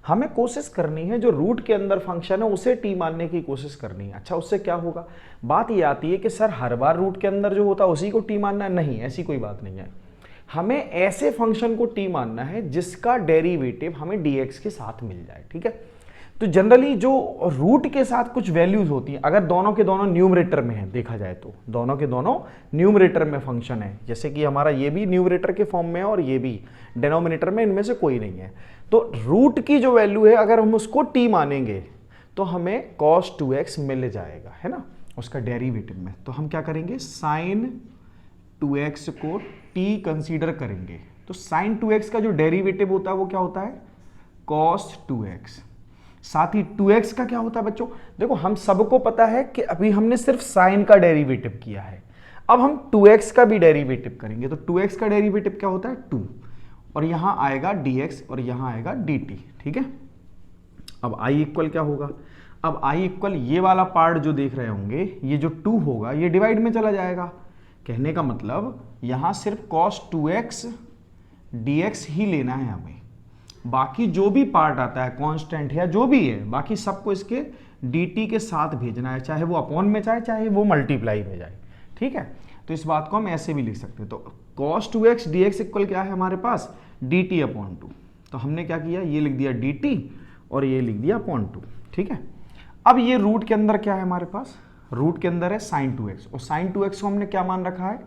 Speaker 1: हमें कोशिश करनी है जो रूट के अंदर फंक्शन है उसे t मानने की कोशिश करनी है। अच्छा, उससे क्या होगा, बात ये आती है कि सर हर बार रूट के अंदर जो होता है उसी को t मानना है, नहीं, ऐसी कोई बात नहीं है। हमें ऐसे फंक्शन को t मानना है जिसका डेरिवेटिव हमें dx के साथ मिल जाए, ठीक है। तो जनरली जो रूट के साथ कुछ वैल्यूज होती हैं, अगर दोनों के दोनों न्यूमरेटर में है, देखा जाए तो दोनों के दोनों न्यूमरेटर में फंक्शन है, जैसे कि हमारा ये भी न्यूमरेटर के फॉर्म में है और ये भी डिनोमिनेटर में, इनमें से कोई नहीं है, तो रूट की जो वैल्यू है अगर हम उसको t मानेंगे तो हमें cos 2x मिल जाएगा, है ना, उसका डेरिवेटिव में। तो हम क्या करेंगे, sin 2x को t कंसीडर करेंगे, तो sin 2x का जो डेरिवेटिव होता है वो क्या होता है cos 2x, साथ ही 2x का क्या होता है बच्चों, देखो हम सबको पता है कि अभी हमने सिर्फ sin का डेरिवेटिव किया है, अब हम 2x का भी डेरिवेटिव करेंगे, तो 2x का डेरिवेटिव क्या होता है 2, और यहां आएगा dx और यहां आएगा dt, ठीक है। अब i इक्वल क्या होगा, अब i इक्वल ये वाला पार्ट जो देख रहे होंगे, ये जो 2 होगा ये डिवाइड में चला जाएगा, कहने का मतलब यहां सिर्फ cos 2x dx ही लेना है हमें, बाकी जो भी पार्ट आता है कांस्टेंट या जो भी है, बाकी सबको इसके dt के साथ भेजना है, चाहे वो अपॉन में जाए चाहे वो मल्टीप्लाई में जाए, ठीक है। तो इस बात को हम ऐसे भी लिख सकते हैं, तो cos 2x dx इक्वल क्या है हमारे पास dt/2, तो हमने क्या किया, ये लिख दिया dt और ये लिख दिया /2, ठीक है। अब ये रूट के अंदर क्या है हमारे पास, रूट के अंदर है sin 2x, और sin 2x को हमने क्या मान रखा है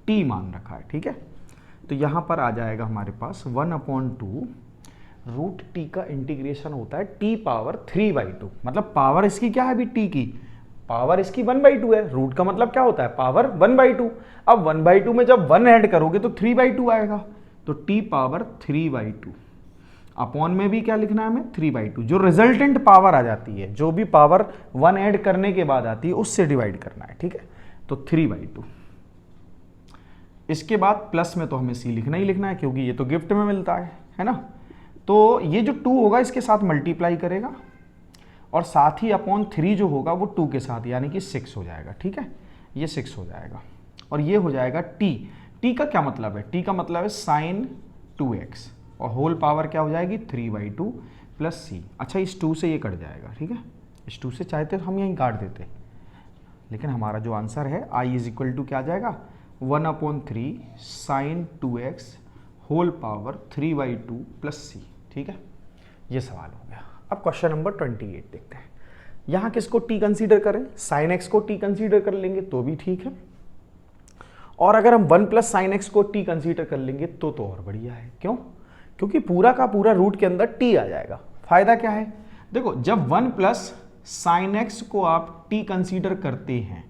Speaker 1: t मान रखा है, ठीक है। तो यहां पर आ जाएगा हमारे पास 1/2 रूट टी का इंटीग्रेशन होता है t पावर 3/2, मतलब पावर इसकी क्या है अभी t की, पावर इसकी 1/2 है, रूट का मतलब क्या होता है पावर 1/2, अब 1/2 में जब 1 ऐड करोगे तो 3/2 आएगा, तो t पावर 3/2, अपॉन में भी क्या लिखना है हमें 3/2, जो रिजल्टेंट पावर आ जाती है, जो भी पावर 1 ऐड करने के बाद आती है उससे डिवाइड करना है, ठीक है, तो 3/2। इसके बाद प्लस में तो हमें c लिखना ही लिखना है क्योंकि ये तो गिफ्ट में मिलता है ना। तो ये जो 2 होगा इसके साथ मल्टीप्लाई करेगा, और साथ ही अपॉन 3 जो होगा वो 2 के साथ, यानी कि 6 हो जाएगा, ठीक है, ये 6 हो जाएगा, और ये हो जाएगा t का क्या मतलब है, t का मतलब है sin 2x, और होल पावर क्या हो जाएगी 3/2 प्लस c। अच्छा, इस 2 से ये कट जाएगा, ठीक है, इस 2 से चाहते तो हम यहीं काट देते, लेकिन हमारा जो आंसर है i इज इक्वल टू क्या आ जाएगा 1/3 sin 2x whole power 3/2 plus c, ठीक है, ये सवाल हो गया। अब क्वेश्चन नंबर 28 देखते हैं। यहां किसको टी कंसीडर करें, साइन एक्स को टी कंसीडर कर लेंगे तो भी ठीक है, और अगर हम 1 प्लस साइन एक्स को टी कंसीडर कर लेंगे तो और बढ़िया है। क्यों? क्योंकि पूरा का पूरा रूट के अंदर टी आ जाएगा। फायदा क्या है, देखो जब 1 प्लस साइन एक्स को आप टी कंसीडर करते हैं,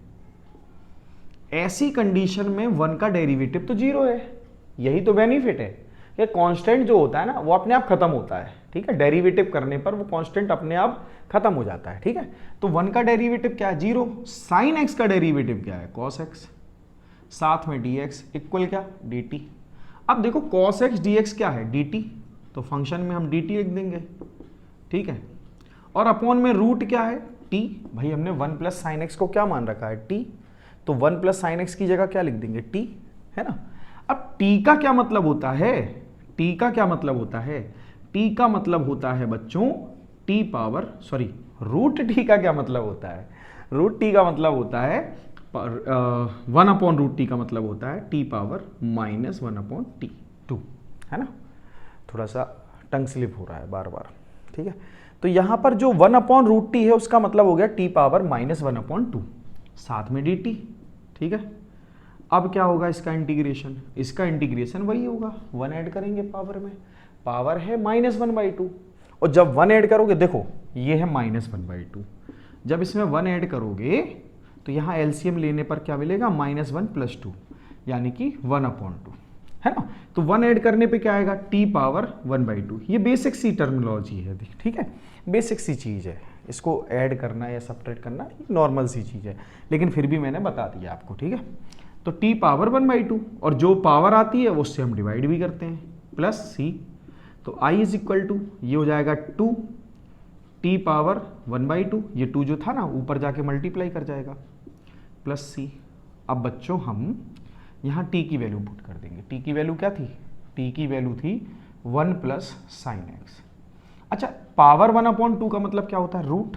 Speaker 1: ऐसी कंडीशन में 1 का डेरिवेटिव तो 0 है। यही तो बेनिफिट है कि कांस्टेंट जो होता है ना वो अपने आप खत्म होता है, ठीक है, डेरिवेटिव करने पर वो कांस्टेंट अपने आप खत्म हो जाता है, ठीक है। तो 1 का डेरिवेटिव क्या है, 0। साइन एक्स का डेरिवेटिव क्या है, कॉस एक्स, साथ में dx इक्वल क्या, dt। अब देखो cos x dx क्या है, dt, तो फंक्शन में हम dt लिख देंगे, ठीक है, और अपॉन में रूट क्या है, t। भाई हमने 1 प्लस साइन एक्स को क्या मान रखा है, t, तो 1 प्लस साइन एक्स की जगह क्या लिख देंगे, t, है ना। अब t का क्या मतलब होता है, t का क्या मतलब होता है, t का मतलब होता है बच्चों t power, sorry root t का क्या मतलब होता है, रूट t का मतलब होता है 1 अपॉन रूट टी का मतलब होता है T power minus 1 upon T 2, है ना। थोड़ा सा टंग स्लिप हो रहा है बार बार, ठीक है। तो यहां पर जो 1 अपॉन रूट टी है उसका मतलब हो गया टी पावर माइनस 1 अपॉन 2, साथ में डी टी, ठीक है। अब क्या होगा इसका इंटीग्रेशन, इसका इंटीग्रेशन वही होगा, 1 ऐड करेंगे पावर में, पावर है -1/2, और जब 1 ऐड करोगे, देखो ये है -1/2, जब इसमें 1 ऐड करोगे तो यहाँ एलसीएम लेने पर क्या मिलेगा, -1 + 2 यानी कि 1/2, है ना। तो 1 ऐड करने पे क्या आएगा, टी पावर 1/2। ये बेसिक सी टर्मिनोलॉजी है, ठीक है, बेसिक सी चीज़ है, इसको ऐड करना या सब्ट्रैक्ट करना नॉर्मल सी चीज़ है, लेकिन फिर भी मैंने बता दिया आपको, ठीक है। तो टी पावर 1/2, और जो पावर आती है उससे हम डिवाइड भी करते हैं, प्लस सी, तो आई इज इक्वल टू ये हो जाएगा 2 टी पावर 1/2, ये 2 जो था ना ऊपर जाके मल्टीप्लाई कर जाएगा, प्लस सी। अब बच्चों हम यहाँ t की वैल्यू पुट कर देंगे, t की वैल्यू क्या थी, t की वैल्यू थी 1 प्लस साइन एक्स। अच्छा, पावर 1/2 का मतलब क्या होता है, रूट,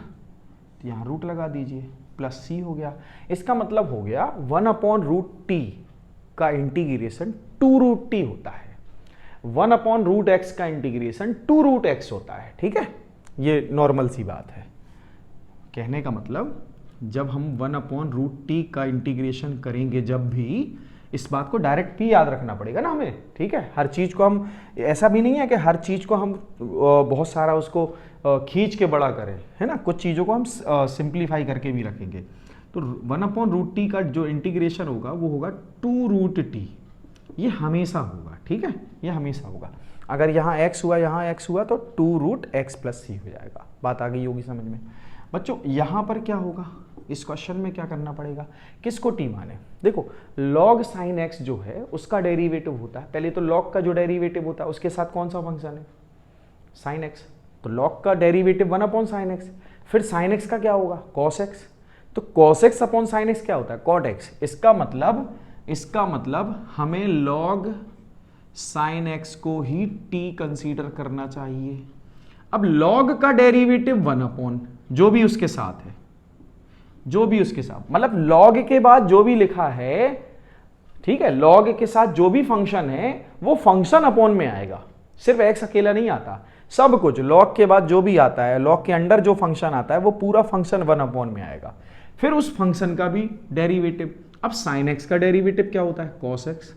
Speaker 1: तो यहाँ रूट लगा दीजिए, प्लस सी हो गया। इसका मतलब हो गया 1/√t का इंटीग्रेशन 2√t होता है, 1/√x का इंटीग्रेशन 2√x होता है, ठीक है। ये नॉर्मल सी बात है, कहने का मतलब जब हम 1/√t का इंटीग्रेशन करेंगे, जब भी, इस बात को डायरेक्ट भी याद रखना पड़ेगा ना हमें, ठीक है। हर चीज़ को हम, ऐसा भी नहीं है कि हर चीज़ को हम बहुत सारा उसको खींच के बड़ा करें, है ना, कुछ चीज़ों को हम सिंप्लीफाई करके भी रखेंगे। तो 1/√t का जो इंटीग्रेशन होगा वो होगा 2√t, ये हमेशा होगा, ठीक है, ये हमेशा होगा। अगर यहाँ x हुआ, यहाँ x हुआ, तो 2√x + c हो जाएगा। बात आ गई होगी समझ में बच्चों। यहाँ पर क्या होगा, इस क्वेश्चन में क्या करना पड़ेगा, किसको t माने, देखो log sin x जो है उसका डेरिवेटिव होता है, पहले तो log का जो डेरिवेटिव होता है उसके साथ कौन सा फंक्शन है, sin x, तो log का डेरिवेटिव 1/sin x, फिर sin x का क्या होगा, cos x, तो cos x upon sin x क्या होता है, cot x। इसका मतलब हमें log sin x को ही t कंसीडर करना चाहिए। अब log का डेरिवेटिव 1 जो भी उसके साथ है, जो भी उसके साथ, मतलब log के बाद जो भी लिखा है, ठीक है, log के साथ जो भी फंक्शन है वो फंक्शन अपॉन में आएगा, सिर्फ x अकेला नहीं आता, सब कुछ log के बाद जो भी आता है, log के अंडर जो फंक्शन आता है वो पूरा फंक्शन 1 में आएगा, फिर उस फंक्शन का भी डेरिवेटिव। अब sin x का डेरिवेटिव क्या होता है, cos x,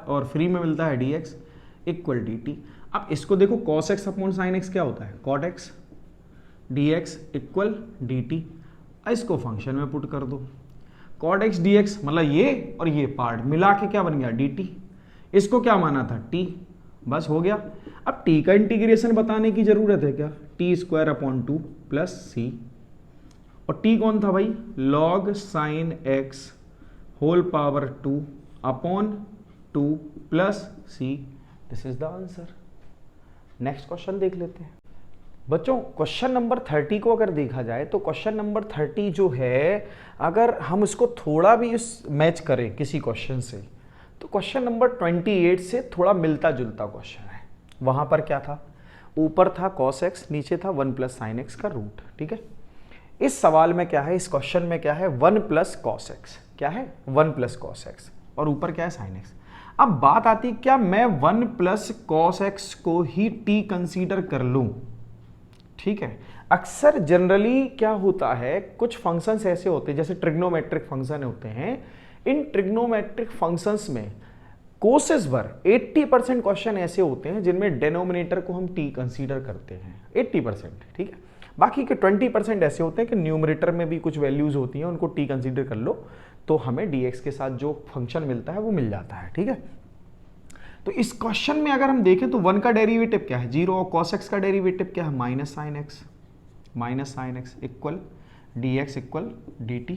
Speaker 1: और फ्री में मिलता है dx इक्वल dt। अब इसको देखो, cos x upon sin x क्या होता है, cot x, dx equal dt। इसको फंक्शन में पुट कर दो, cot x dx मतलब ये और ये पार्ट मिला के क्या बन गया, dt। इसको क्या माना था, t, बस हो गया। अब t का इंटीग्रेशन बताने की जरूरत है क्या, t² + c, और t कौन था भाई, log sin x whole power 2 upon 2 + c। This is the answer. Next question देख लेते हैं बच्चों। क्वेश्चन नंबर 30 को अगर देखा जाए तो क्वेश्चन नंबर 30 जो है, अगर हम इसको थोड़ा भी इस मैच करें किसी क्वेश्चन से, तो क्वेश्चन नंबर 28 से थोड़ा मिलता जुलता क्वेश्चन है। वहां पर क्या था, ऊपर था cos x, नीचे था 1 + sin x का रूट, ठीक है। इस सवाल में क्या है, इस क्वेश्चन में क्या है, 1 + cos x, क्या है 1 + cos x, और ऊपर क्या है sin x। अब बात आती है, क्या मैं 1 + cos x को ही t कंसीडर कर लूं, ठीक है। अक्सर जनरली क्या होता है, कुछ फंक्शंस ऐसे होते हैं जैसे ट्रिग्नोमेट्रिक फंक्शन होते हैं, इन ट्रिग्नोमेट्रिक फंक्शंस में कोसेस भर 80% क्वेश्चन ऐसे होते हैं जिनमें डेनोमिनेटर को हम टी कंसीडर करते हैं, 80%, ठीक है। बाकी के 20% ऐसे होते हैं कि न्यूमरेटर में भी कुछ वैल्यूज होती हैं, उनको टी कंसीडर कर लो तो हमें dx के साथ जो फंक्शन मिलता है वो मिल जाता है, ठीक है। तो इस क्वेश्चन में अगर हम देखें तो 1 का डेरिवेटिव क्या है 0 और cos x का डेरिवेटिव क्या है minus sine x equal dx equal dt।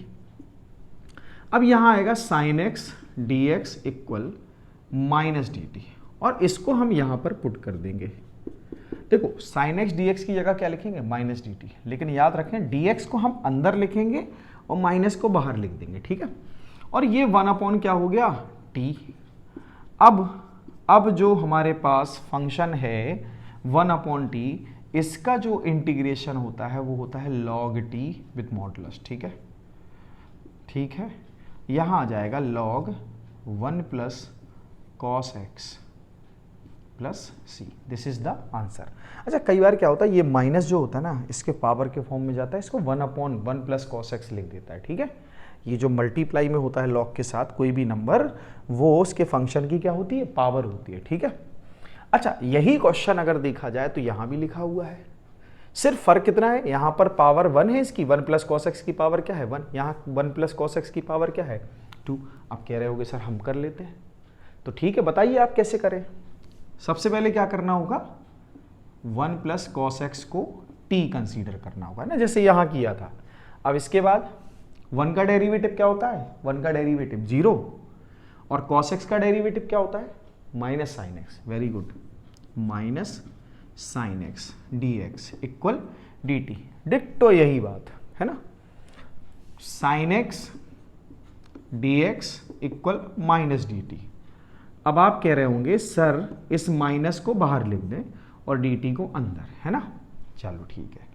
Speaker 1: अब यहां आएगा sine x dx equal minus dt और इसको हम यहां पर पुट कर देंगे। देखो साइन एक्स dx की जगह क्या लिखेंगे माइनस dt, लेकिन याद रखें dx को हम अंदर लिखेंगे और माइनस को बाहर लिख देंगे, ठीक है। और ये 1 अपॉन क्या हो गया t। अब जो हमारे पास फंक्शन है 1 अपॉन टी, इसका जो इंटीग्रेशन होता है वो होता है log t विथ मॉडुलस, ठीक है, ठीक है। यहां आ जाएगा log 1 plus cos x plus c, this is the answer. अच्छा कई बार क्या होता है ये माइनस जो होता है ना इसके पावर के फॉर्म में जाता है, इसको 1 अपॉन 1 प्लस cos x लिख देता है, ठीक है। ये जो मल्टीप्लाई में होता है लॉग के साथ कोई भी नंबर, वो उसके फंक्शन की क्या होती है पावर होती है, ठीक है। अच्छा यही क्वेश्चन अगर देखा जाए तो यहां भी लिखा हुआ है, सिर्फ फर्क कितना है, यहां पर पावर 1 है इसकी, 1 प्लस cos x की पावर क्या है 1, यहां 1 प्लस cos x की पावर क्या है 2। आप कह रहे होगे सर हम कर लेते हैं, तो ठीक है बताइए आप कैसे करें। सबसे पहले क्या करना होगा 1 प्लस cos x को t कंसीडर करना होगा ना, जैसे यहां किया था। अब इसके बाद 1 का डेरिवेटिव क्या होता है 1 का डेरिवेटिव 0 और cos x का डेरिवेटिव क्या होता है minus sine x, very good, minus sine x dx equal dt। डिक्टो यही बात है ना, sine x dx equal minus dt। अब आप कह रहे होंगे सर इस माइनस को बाहर लिख दें और dt को अंदर, है ना, चलो ठीक है।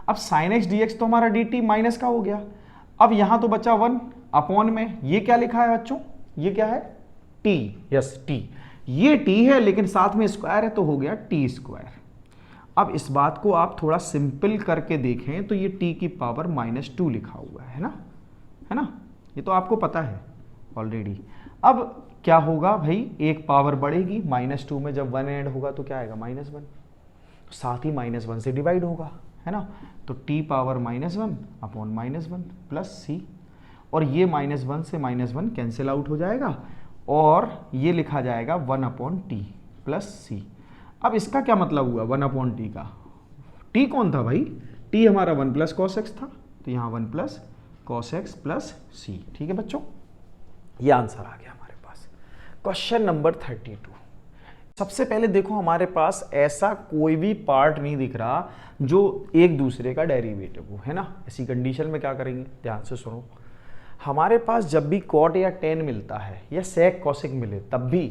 Speaker 1: अब साइन एक्स dx तो हमारा dt माइनस का हो गया। अब यहां तो बचा 1 अपॉन में, ये क्या लिखा है बच्चों, ये क्या है t, यस t, ये t है लेकिन साथ में स्क्वायर है तो हो गया t स्क्वायर। अब इस बात को आप थोड़ा सिंपल करके देखें तो ये t की पावर -2 लिखा हुआ है ना, है ना, ये तो आपको पता है ऑलरेडी। अब क्या होगा भाई, एक पावर बढ़ेगी -2 में, जब 1 ऐड होगा तो क्या आएगा -1, साथ ही -1 से डिवाइड होगा, है ना, तो t power -1 upon -1 plus c, और ये -1 से -1 कैंसिल आउट हो जाएगा और ये लिखा जाएगा 1 अपॉन टी प्लस सी। अब इसका क्या मतलब हुआ 1 अपॉन टी का, t कौन था भाई, t हमारा 1 प्लस cos x था, तो यहाँ 1 प्लस cos x प्लस सी, ठीक है बच्चों, ये आंसर आ गया हमारे पास। Question number 32। सबसे पहले देखो हमारे पास ऐसा कोई भी पार्ट नहीं दिख रहा जो एक दूसरे का डेरिवेटिव हो, है ना। ऐसी कंडीशन में क्या करेंगे, ध्यान से सुनो, हमारे पास जब भी कॉट या टेन मिलता है या सेक कॉसिक मिले तब भी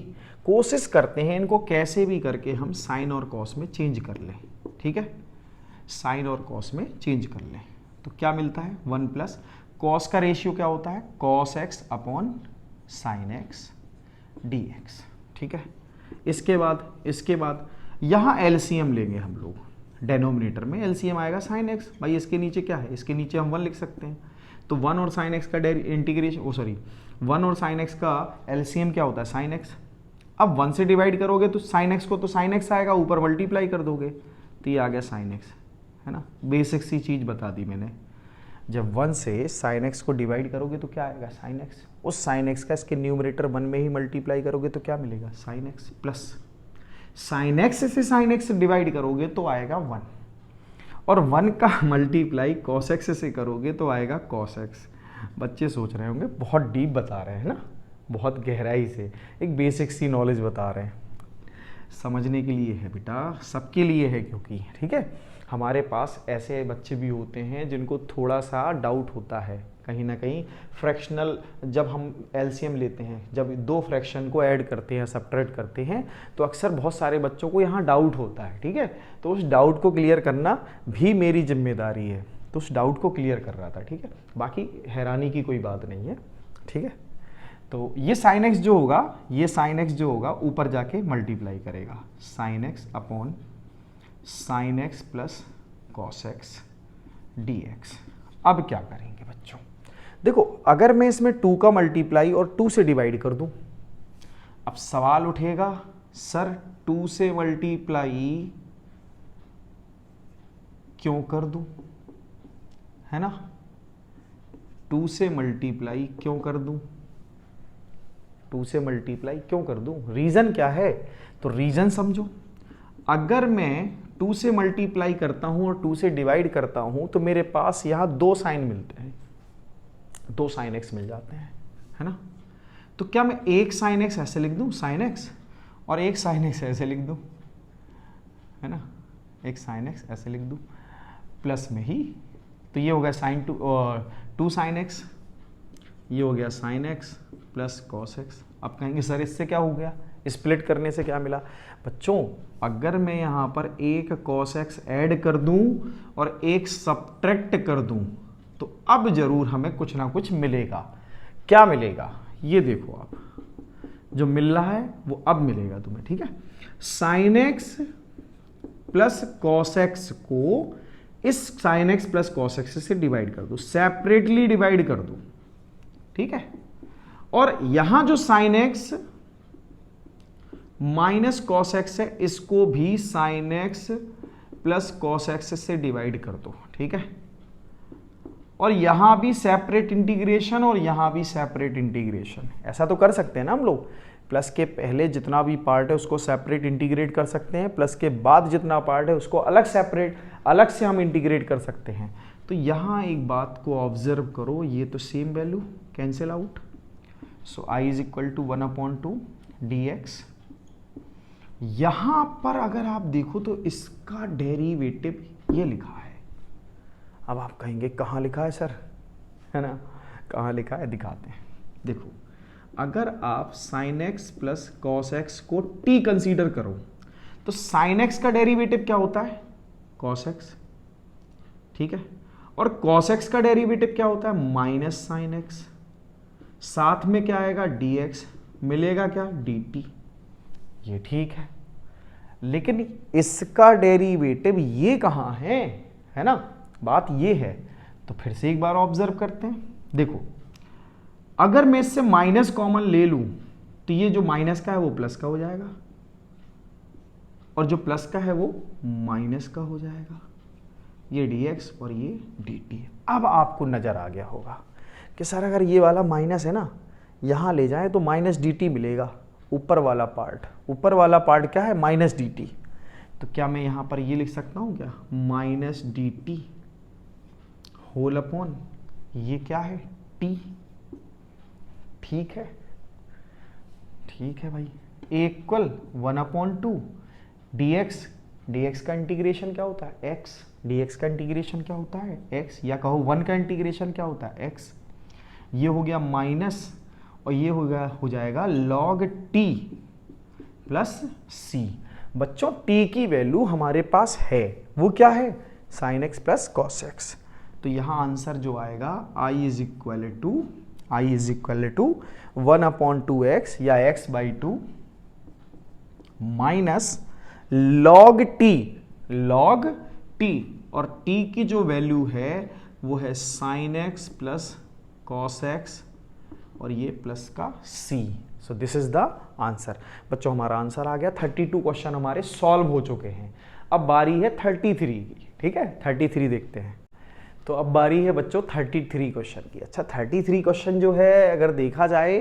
Speaker 1: कोशिश करते हैं इनको कैसे भी करके हम साइन और कॉस में चेंज कर लें, ठीक है, साइन और कॉस में चेंज कर लें। तो क्या मिलता है 1 प्लस कॉस का रेशियो क्या होता है cos x upon sine x dx, ठीक है। इसके बाद यहाँ एलसीएम लेंगे हम लोग, डेनोमिनेटर में एलसीएम आएगा साइन एक्स, भाई इसके नीचे क्या है, इसके नीचे हम 1 लिख सकते हैं, तो 1 और साइन एक्स का इंटीग्रेशन 1 और साइन एक्स का एलसीएम क्या होता है साइन एक्स। अब 1 से डिवाइड करोगे तो साइन एक्स को तो साइन एक्स आएगा, ऊपर मल्टीप्लाई कर दोगे तो ये आ गया साइन एक्स, है ना, बेसिक सी चीज़ बता दी मैंने। जब 1 से साइन एक्स को डिवाइड करोगे तो क्या आएगा साइन एक्स, उस साइन एक्स का इसके न्यूमरेटर 1 में ही मल्टीप्लाई करोगे तो क्या मिलेगा sine x, plus sine x से साइन एक्स डिवाइड करोगे तो आएगा 1, और 1 का मल्टीप्लाई कॉस एक्स से करोगे तो आएगा कॉस एक्स। बच्चे सोच रहे होंगे बहुत डीप बता रहे हैं ना, बहुत गहराई से एक बेसिक सी नॉलेज बता रहे हैं, समझने के लिए है बेटा, सबके लिए है, क्योंकि ठीक है हमारे पास ऐसे बच्चे भी होते हैं जिनको थोड़ा सा डाउट होता है कहीं ना कहीं फ्रैक्शनल, जब हम एलसीएम लेते हैं, जब दो फ्रैक्शन को ऐड करते हैं सब्ट्रैक्ट करते हैं तो अक्सर बहुत सारे बच्चों को यहाँ डाउट होता है, ठीक है, तो उस डाउट को क्लियर करना भी मेरी जिम्मेदारी है, तो उस डाउट को क्लियर कर रहा था, ठीक है, बाकी हैरानी की कोई बात नहीं है, ठीक है। तो ये साइन एक्स जो होगा, ये साइन एक्स जो होगा ऊपर जाके मल्टीप्लाई करेगा sine x upon sine x plus cos x dx। अब क्या करेंगे बच्चों, देखो अगर मैं इसमें 2 का मल्टीप्लाई और 2 से डिवाइड कर दूं, अब सवाल उठेगा सर 2 से मल्टीप्लाई क्यों कर दूं, है ना, 2 से मल्टीप्लाई क्यों कर दूं, 2 से मल्टीप्लाई क्यों कर दूं, रीजन क्या है, तो रीजन समझो। अगर मैं 2 से मल्टीप्लाई करता हूं और 2 से डिवाइड करता हूं तो मेरे पास यहां 2 साइन मिलते हैं, 2 साइन एक्स मिल जाते हैं, है ना। तो क्या मैं एक साइन एक्स ऐसे लिख दूं, साइन एक्स, और एक साइन एक्स ऐसे लिख दूं, है ना, एक साइन एक्स ऐसे लिख दूं प्लस में ही, तो ये हो गया साइन 2 साइन एक्स, ये हो गया sine x plus cos x. अब कहेंगे सर इससे क्या हो गया, स्प्लिट करने से क्या मिला, बच्चों अगर मैं यहाँ पर एक कॉस एक्स ऐड कर दूं और एक सब्ट्रैक्ट कर दूं तो अब जरूर हमें कुछ ना कुछ मिलेगा। क्या मिलेगा, ये देखो आप, जो मिल रहा है वो अब मिलेगा तुम्हें, ठीक है। Sine x plus cos x को इस sine x plus cos x से डिवाइड कर दो, सेपरेटली डिवाइड कर दो, ठीक है। और यहां जो sine x minus cos x है इसको भी sine x plus cos x से डिवाइड कर दो, ठीक है। और यहां भी सेपरेट इंटीग्रेशन और यहां भी सेपरेट इंटीग्रेशन, ऐसा तो कर सकते हैं ना हम लोग, प्लस के पहले जितना भी पार्ट है उसको सेपरेट इंटीग्रेट कर सकते हैं, प्लस के बाद जितना पार्ट है उसको अलग सेपरेट अलग से हम इंटीग्रेट कर सकते हैं। तो यहां एक बात को ऑब्जर्व करो, ये तो same value cancel out, so i is equal to 1/2 dx। यहां पर अगर आप देखो तो इसका डेरिवेटिव ये लिखा है। अब आप कहेंगे कहां लिखा है सर, है ना, कहां लिखा है दिखाते हैं। देखो अगर आप sin x plus cos x को t कंसीडर करो तो sin x का डेरिवेटिव क्या होता है, cos x, ठीक है, और cos x का डेरिवेटिव क्या होता है, माइनस sin x, साथ में क्या आएगा dx, मिलेगा क्या dt, ये ठीक है। लेकिन इसका डेरिवेटिव ये कहां है ना, बात ये है। तो फिर से एक बार ऑब्जर्व करते हैं, देखो अगर मैं इससे माइनस कॉमन ले लूं तो ये जो माइनस का है वो प्लस का हो जाएगा और जो प्लस का है वो माइनस का हो जाएगा, ये dx और ये dt। अब आपको नजर आ गया होगा कि सर अगर ये वाला माइनस है ना यहां ले जाएं तो माइनस dt मिलेगा, ऊपर वाला पार्ट क्या है, माइनस dt। तो क्या मैं यहां पर ये लिख सकता हूं क्या, माइनस dt होल अपॉन ये क्या है t, ठीक है भाई, इक्वल 1/2 dx का इंटीग्रेशन क्या होता है x, dx का इंटीग्रेशन क्या होता है x, या कहो 1 का इंटीग्रेशन क्या होता है x, ये हो गया माइनस और ये हो जाएगा log t प्लस c। बच्चों t की वैल्यू हमारे पास है, वो क्या है, sin x plus cos x। तो यहां आंसर जो आएगा i is equal to 1/2x या x/2 माइनस log t, और t की जो वैल्यू है वो है sin x plus cos x और ये प्लस का c। So this is the answer. बच्चों हमारा आंसर आ गया, 32 क्वेश्चन हमारे सॉल्व हो चुके हैं। अब बारी है 33 की, ठीक है, 33 देखते हैं। तो अब बारी है बच्चों 33 क्वेश्चन की। अच्छा 33 क्वेश्चन जो है अगर देखा जाए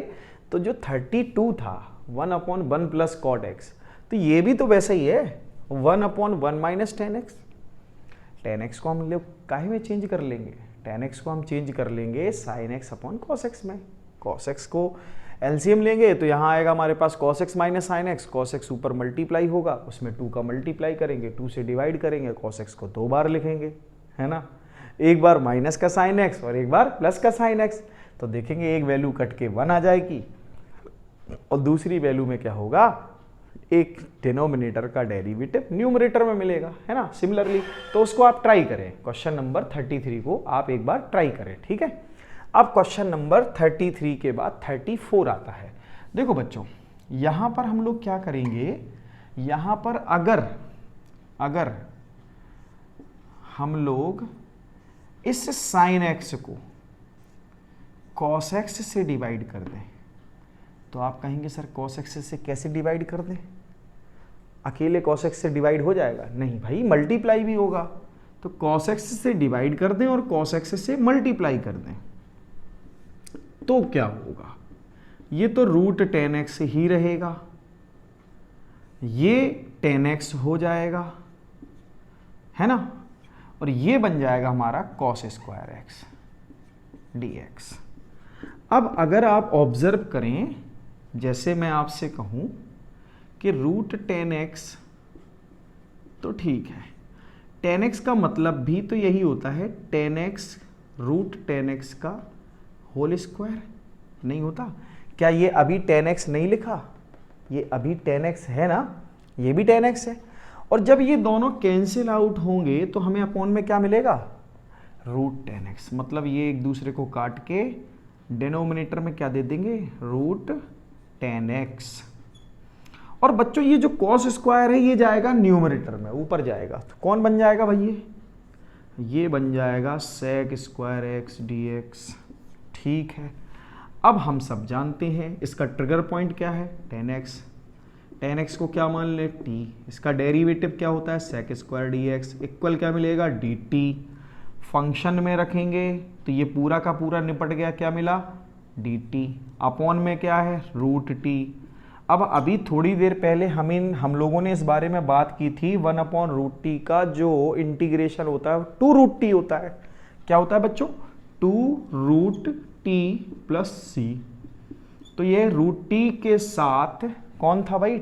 Speaker 1: तो जो 32 था 1/1 प्लस कॉट एक्स, तो ये भी तो वैसा ही है 1/1 माइनस 10x। 10x को हम लोग काहे में चेंज कर लेंगे, 10x को हम चेंज कर लेंगे sin x upon cos x में। cos x को एलसीएम लेंगे तो यहाँ आएगा हमारे पास cos x minus sin x, cos x ऊपर मल्टीप्लाई होगा, उसमें 2 का मल्टीप्लाई करेंगे, 2 से डिवाइड करेंगे, cos x को 2 बार लिखेंगे, है ना, एक बार माइनस का sin x और एक बार प्लस का sin x। तो देखेंगे एक वैल्यू कट के 1 आ जाएगी और दूसरी वैल्यू में क्या होगा, एक डिनोमिनेटर का डेरिवेटिव न्यूमरेटर में मिलेगा, है ना, सिमिलरली। तो उसको आप ट्राई करें, क्वेश्चन नंबर 33 को आप एक बार ट्राई करें, ठीक है। अब क्वेश्चन नंबर 33 के बाद 34 आता है। देखो बच्चों यहां पर हम लोग क्या करेंगे, यहां पर अगर हम लोग इस साइन एक्स को कॉस एक्स से डिवाइड कर दें, तो आप कहेंगे सर कॉस एक्स से कैसे डिवाइड कर दें, अकेले cos x से डिवाइड हो जाएगा? नहीं भाई, मल्टीप्लाई भी होगा। तो cos x से डिवाइड कर दें और cos x से मल्टीप्लाई कर दें, तो क्या होगा? ये तो रूट टेन एक्स ही रहेगा, ये टेन एक्स हो जाएगा, है ना, और ये बन जाएगा हमारा cos स्क्वायर एक्स dx। अब अगर आप ऑब्जर्व करें, जैसे मैं आपसे कहूं कि रूट टेन एक्स, तो ठीक है, टेन एक्स का मतलब भी तो यही होता है, tan x root tan x का होल स्क्वायर नहीं होता क्या? ये अभी टेन एक्स नहीं लिखा, ये अभी टेन एक्स है ना, ये भी टेन एक्स है, और जब ये दोनों कैंसिल आउट होंगे तो हमें अपॉन में क्या मिलेगा? Root tan x. मतलब ये एक दूसरे को काट के डिनोमिनेटर में क्या दे देंगे? Root tan x. और बच्चों ये जो कॉस स्क्वायर है ये जाएगा न्यूमरेटर में, ऊपर जाएगा, तो कौन बन जाएगा भाई? ये बन जाएगा sec square x d x. ठीक है, अब हम सब जानते हैं इसका ट्रिगर पॉइंट क्या है? Tan x. टेन एक्स को क्या मान ले? टी। इसका डेरिवेटिव क्या होता है? Sec square d x equal क्या मिलेगा? D T. फंक्शन में रखेंगे तो ये पूरा का पूरा निपट गया, क्या मिला? D T. अपॉन में क्या है? Root t. अब अभी थोड़ी देर पहले हम लोगों ने इस बारे में बात की थी, 1/√t का जो इंटीग्रेशन होता है 2√t होता है। क्या होता है बच्चों? 2√t प्लस सी। तो ये √t के साथ कौन था भाई?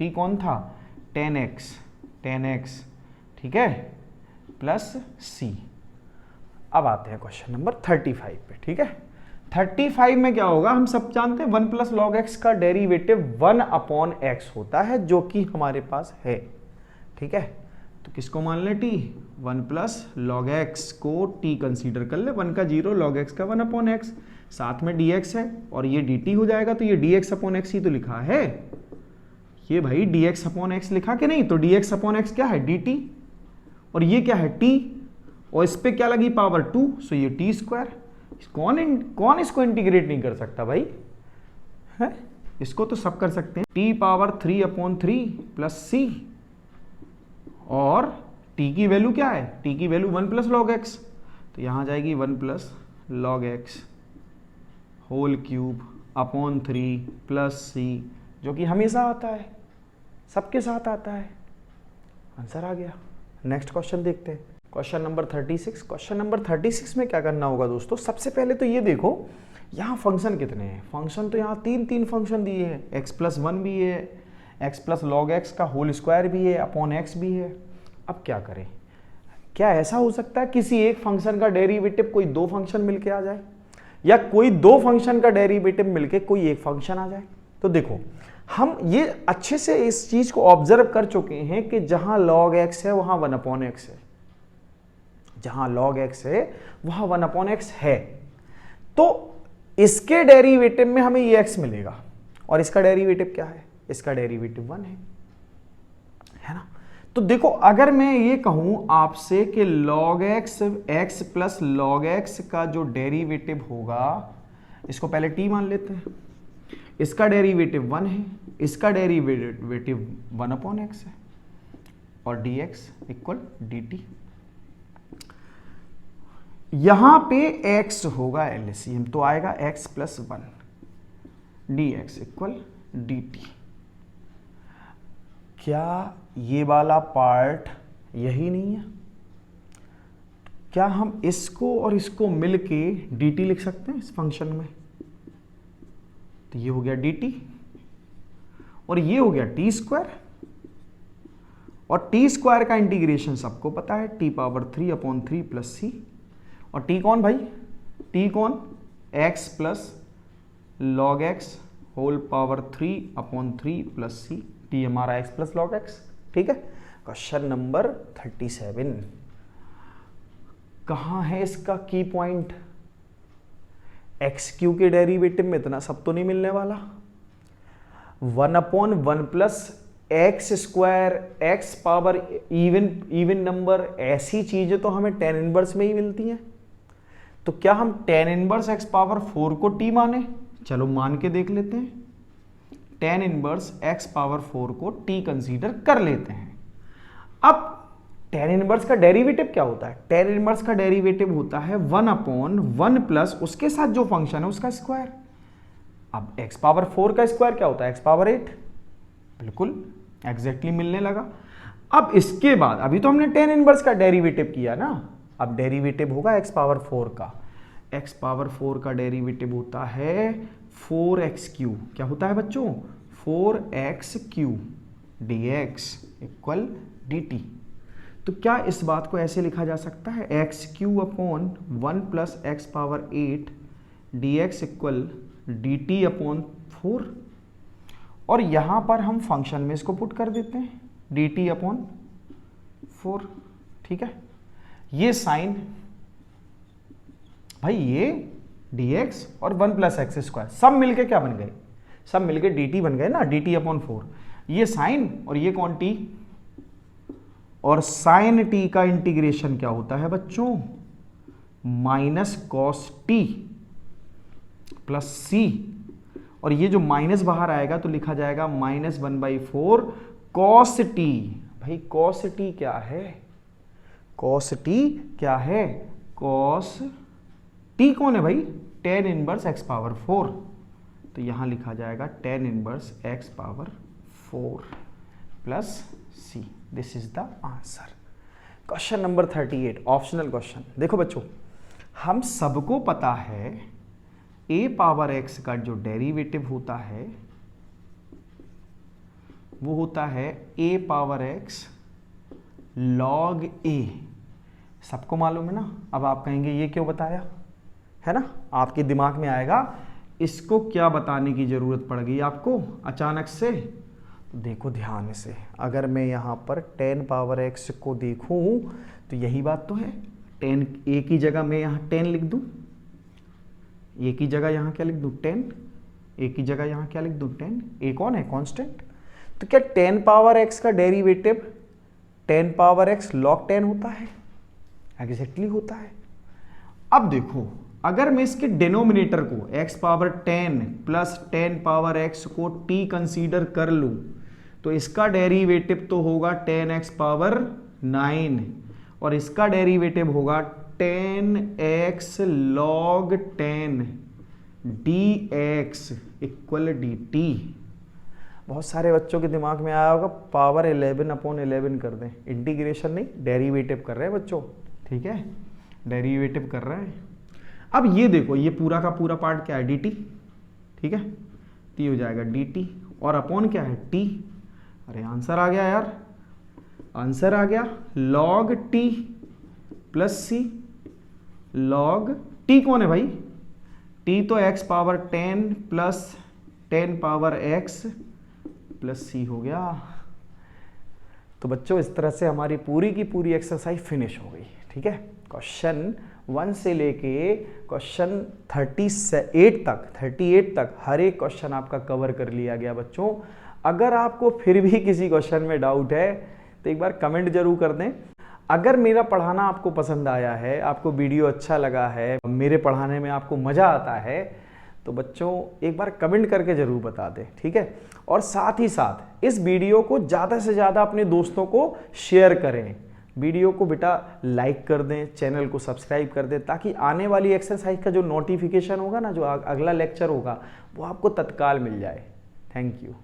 Speaker 1: t कौन था? 10x, ठीक है, प्लस सी। अब आते हैं क्वेश्चन नंबर 35 पे। ठीक है, 35 में क्या होगा? हम सब जानते हैं 1 प्लस लॉग एक्स का डेरिवेटिव 1/x होता है, जो कि हमारे पास है। ठीक है, तो किसको मान ले? t। 1 प्लस लॉग एक्स को t कंसीडर कर ले, 1 का 0, लॉग एक्स का 1/x, साथ में dx है और ये dt हो जाएगा, तो ये dx/x ही तो लिखा है, ये भाई dx/x लिखा कि नहीं? तो dx/x क्या है? dt, और ये क्या है? t, और इस पे क्या लगी? पावर 2, सो ये t स्क्वायर। कौन इसको इंटीग्रेट नहीं कर सकता भाई? है, इसको तो सब कर सकते हैं। t पावर 3/3 प्लस सी, और t की वैल्यू क्या है? t की वैल्यू 1 प्लस लॉग एक्स, तो यहां जाएगी 1 plus log x whole cube upon 3 plus c, जो कि हमेशा आता है, सबके साथ आता है। आंसर आ गया। नेक्स्ट क्वेश्चन देखते हैं, क्वेश्चन नंबर 36। क्वेश्चन नंबर 36 में क्या करना होगा दोस्तों? सबसे पहले तो ये देखो यहाँ फंक्शन कितने हैं। फंक्शन तो यहाँ तीन फंक्शन दिए हैं, x+1 भी है, x प्लस लॉग एक्स का होल स्क्वायर भी है, अपॉन x भी है। अब क्या करें? क्या ऐसा हो सकता है किसी एक फंक्शन का डेरिवेटिव कोई दो फंक्शन मिलके आ जाए, या कोई दो फंक्शन का डेरिवेटिव मिलके कोई एक फंक्शन आ जाए? तो देखो, हम ये अच्छे से इस चीज को ऑब्जर्व कर चुके हैं कि जहां log x है वहां 1/x है, जहां log x है वहां 1/x है, तो इसके डेरिवेटिव में हमें ये x मिलेगा, और इसका डेरिवेटिव क्या है? इसका डेरिवेटिव 1 है ना? तो देखो, अगर मैं ये कहूं आपसे कि log x plus log x का जो डेरिवेटिव होगा, इसको पहले t मान लेते हैं, इसका डेरिवेटिव 1 है, इसका डेरिवेटिव 1/x है, और dx इक्वल dt। यहां पे x होगा एलसीएम, तो आएगा x plus 1, dx equal dt। क्या ये वाला पार्ट यही नहीं है? क्या हम इसको और इसको मिलके dt लिख सकते हैं इस फंक्शन में? तो ये हो गया dt, और ये हो गया t स्क्वायर, और t स्क्वायर का इंटीग्रेशन सबको पता है, t पावर 3/3 प्लस सी, और t कौन भाई? t कौन? x plus log x whole power 3/3 plus c, t हमारा x प्लस लॉग एक्स। ठीक है, क्वेश्चन नंबर 37। कहां है इसका की पॉइंट? x³ के डेरिवेटिव में इतना सब तो नहीं मिलने वाला। 1/1 plus x square, x power even number, ऐसी चीजें तो हमें टेन इनवर्स में ही मिलती हैं। तो क्या हम टेन इनवर्स एक्स पावर 4 को टी माने? चलो मान के देख लेते हैं। टेन इनवर्स एक्स पावर 4 को टी कंसीडर कर लेते हैं। अब टेन इनवर्स का डेरिवेटिव क्या होता है? टेन इनवर्स का डेरिवेटिव होता है 1/1 प्लस उसके साथ जो फंक्शन है उसका स्क्वायर। अब एक्स पावर 4 का स्क्वायर क्या होता है? X power 8। बिल्कुल एग्जैक्टली मिलने लगा। अब इसके बाद अभी तो हमने टेन इनवर्स का डेरिवेटिव किया ना, अब डेरिवेटिव होगा एक्स पावर 4 का। एक्स पावर 4 का डेरिवेटिव होता है 4x³ क्या होता है बच्चों? 4x³ dx equal dt। तो क्या इस बात को ऐसे लिखा जा सकता है? x³ 1 plus x power 8 dx equal dt/4। और यहां पर हम फंक्शन में इसको पुट कर देते हैं dt/4। ठीक है, ये साइन भाई ये dx और 1 प्लस एक्स स्क्वायर सब मिलके क्या बन गए? सब मिलके dt बन गए ना, dt/4। ये साइन और ये कौन t, और साइन t का इंटीग्रेशन क्या होता है बच्चों? Minus cos t plus c, और ये जो माइनस बाहर आएगा तो लिखा जाएगा -1/4 कॉस t। भाई कॉस t क्या है? कॉस t क्या है? कॉस t कौन है भाई? Tan inverse x power 4। तो यहां लिखा जाएगा tan inverse x power 4 plus c। This is the answer. Question number 38 optional question. देखो बच्चों, हम सबको पता है a पावर x का जो डेरिवेटिव होता है वो होता है a power x log a। सबको मालूम है ना। अब आप कहेंगे ये क्यों बताया, है ना? आपके दिमाग में आएगा इसको क्या बताने की जरूरत पड़ गई आपको अचानक से। तो देखो ध्यान से, अगर मैं यहां पर 10 पावर x को देखूं तो यही बात तो है। 10 a की जगह मैं यहां 10 लिख दूं, a की जगह यहां क्या लिख दूं? 10। a की जगह यहां क्या लिख दूं? 10। a कौन है? कांस्टेंट। तो क्या 10 पावर x का डेरिवेटिव 10 पावर x log 10 होता है? एग्जैक्टली होता है। अब देखो, अगर मैं इसके डिनोमिनेटर को x power 10 plus 10 power x को t कंसीडर कर लूं तो इसका डेरिवेटिव तो होगा 10x पावर 9 और इसका डेरिवेटिव होगा 10x log 10 dx equal dt। बहुत सारे बच्चों के दिमाग में आया होगा पावर 11/11 कर दें। इंटीग्रेशन नहीं, डेरिवेटिव कर रहे हैं बच्चों। ठीक है, डेरिवेटिव कर रहे हैं। अब ये देखो, ये पूरा का पूरा पार्ट क्या है? dt। ठीक है, t हो जाएगा dt और अपॉन क्या है? t। अरे आंसर आ गया यार, आंसर आ गया। log t plus c। log t कौन है भाई? t तो x power 10 plus 10 power x plus c हो गया। तो बच्चों इस तरह से हमारी पूरी की पूरी एक्सरसाइज फिनिश हो गई। ठीक है, क्वेश्चन 1 से लेके क्वेश्चन 38 तक हर एक क्वेश्चन आपका कवर कर लिया गया बच्चों। अगर आपको फिर भी किसी क्वेश्चन में डाउट है तो एक बार कमेंट जरूर कर दें। अगर मेरा पढ़ाना आपको पसंद आया है, आपको वीडियो अच्छा लगा है, मेरे पढ़ाने में आपको मज़ा आता है, तो बच्चों एक बार कमेंट करके ज़रूर बता दें। ठीक है, और साथ ही साथ इस वीडियो को ज़्यादा से ज़्यादा अपने दोस्तों को शेयर करें। वीडियो को बेटा लाइक कर दें, चैनल को सब्सक्राइब कर दें, ताकि आने वाली एक्सरसाइज का जो नोटिफिकेशन होगा ना, जो अगला लेक्चर होगा, वो आपको तत्काल मिल जाए। Thank you.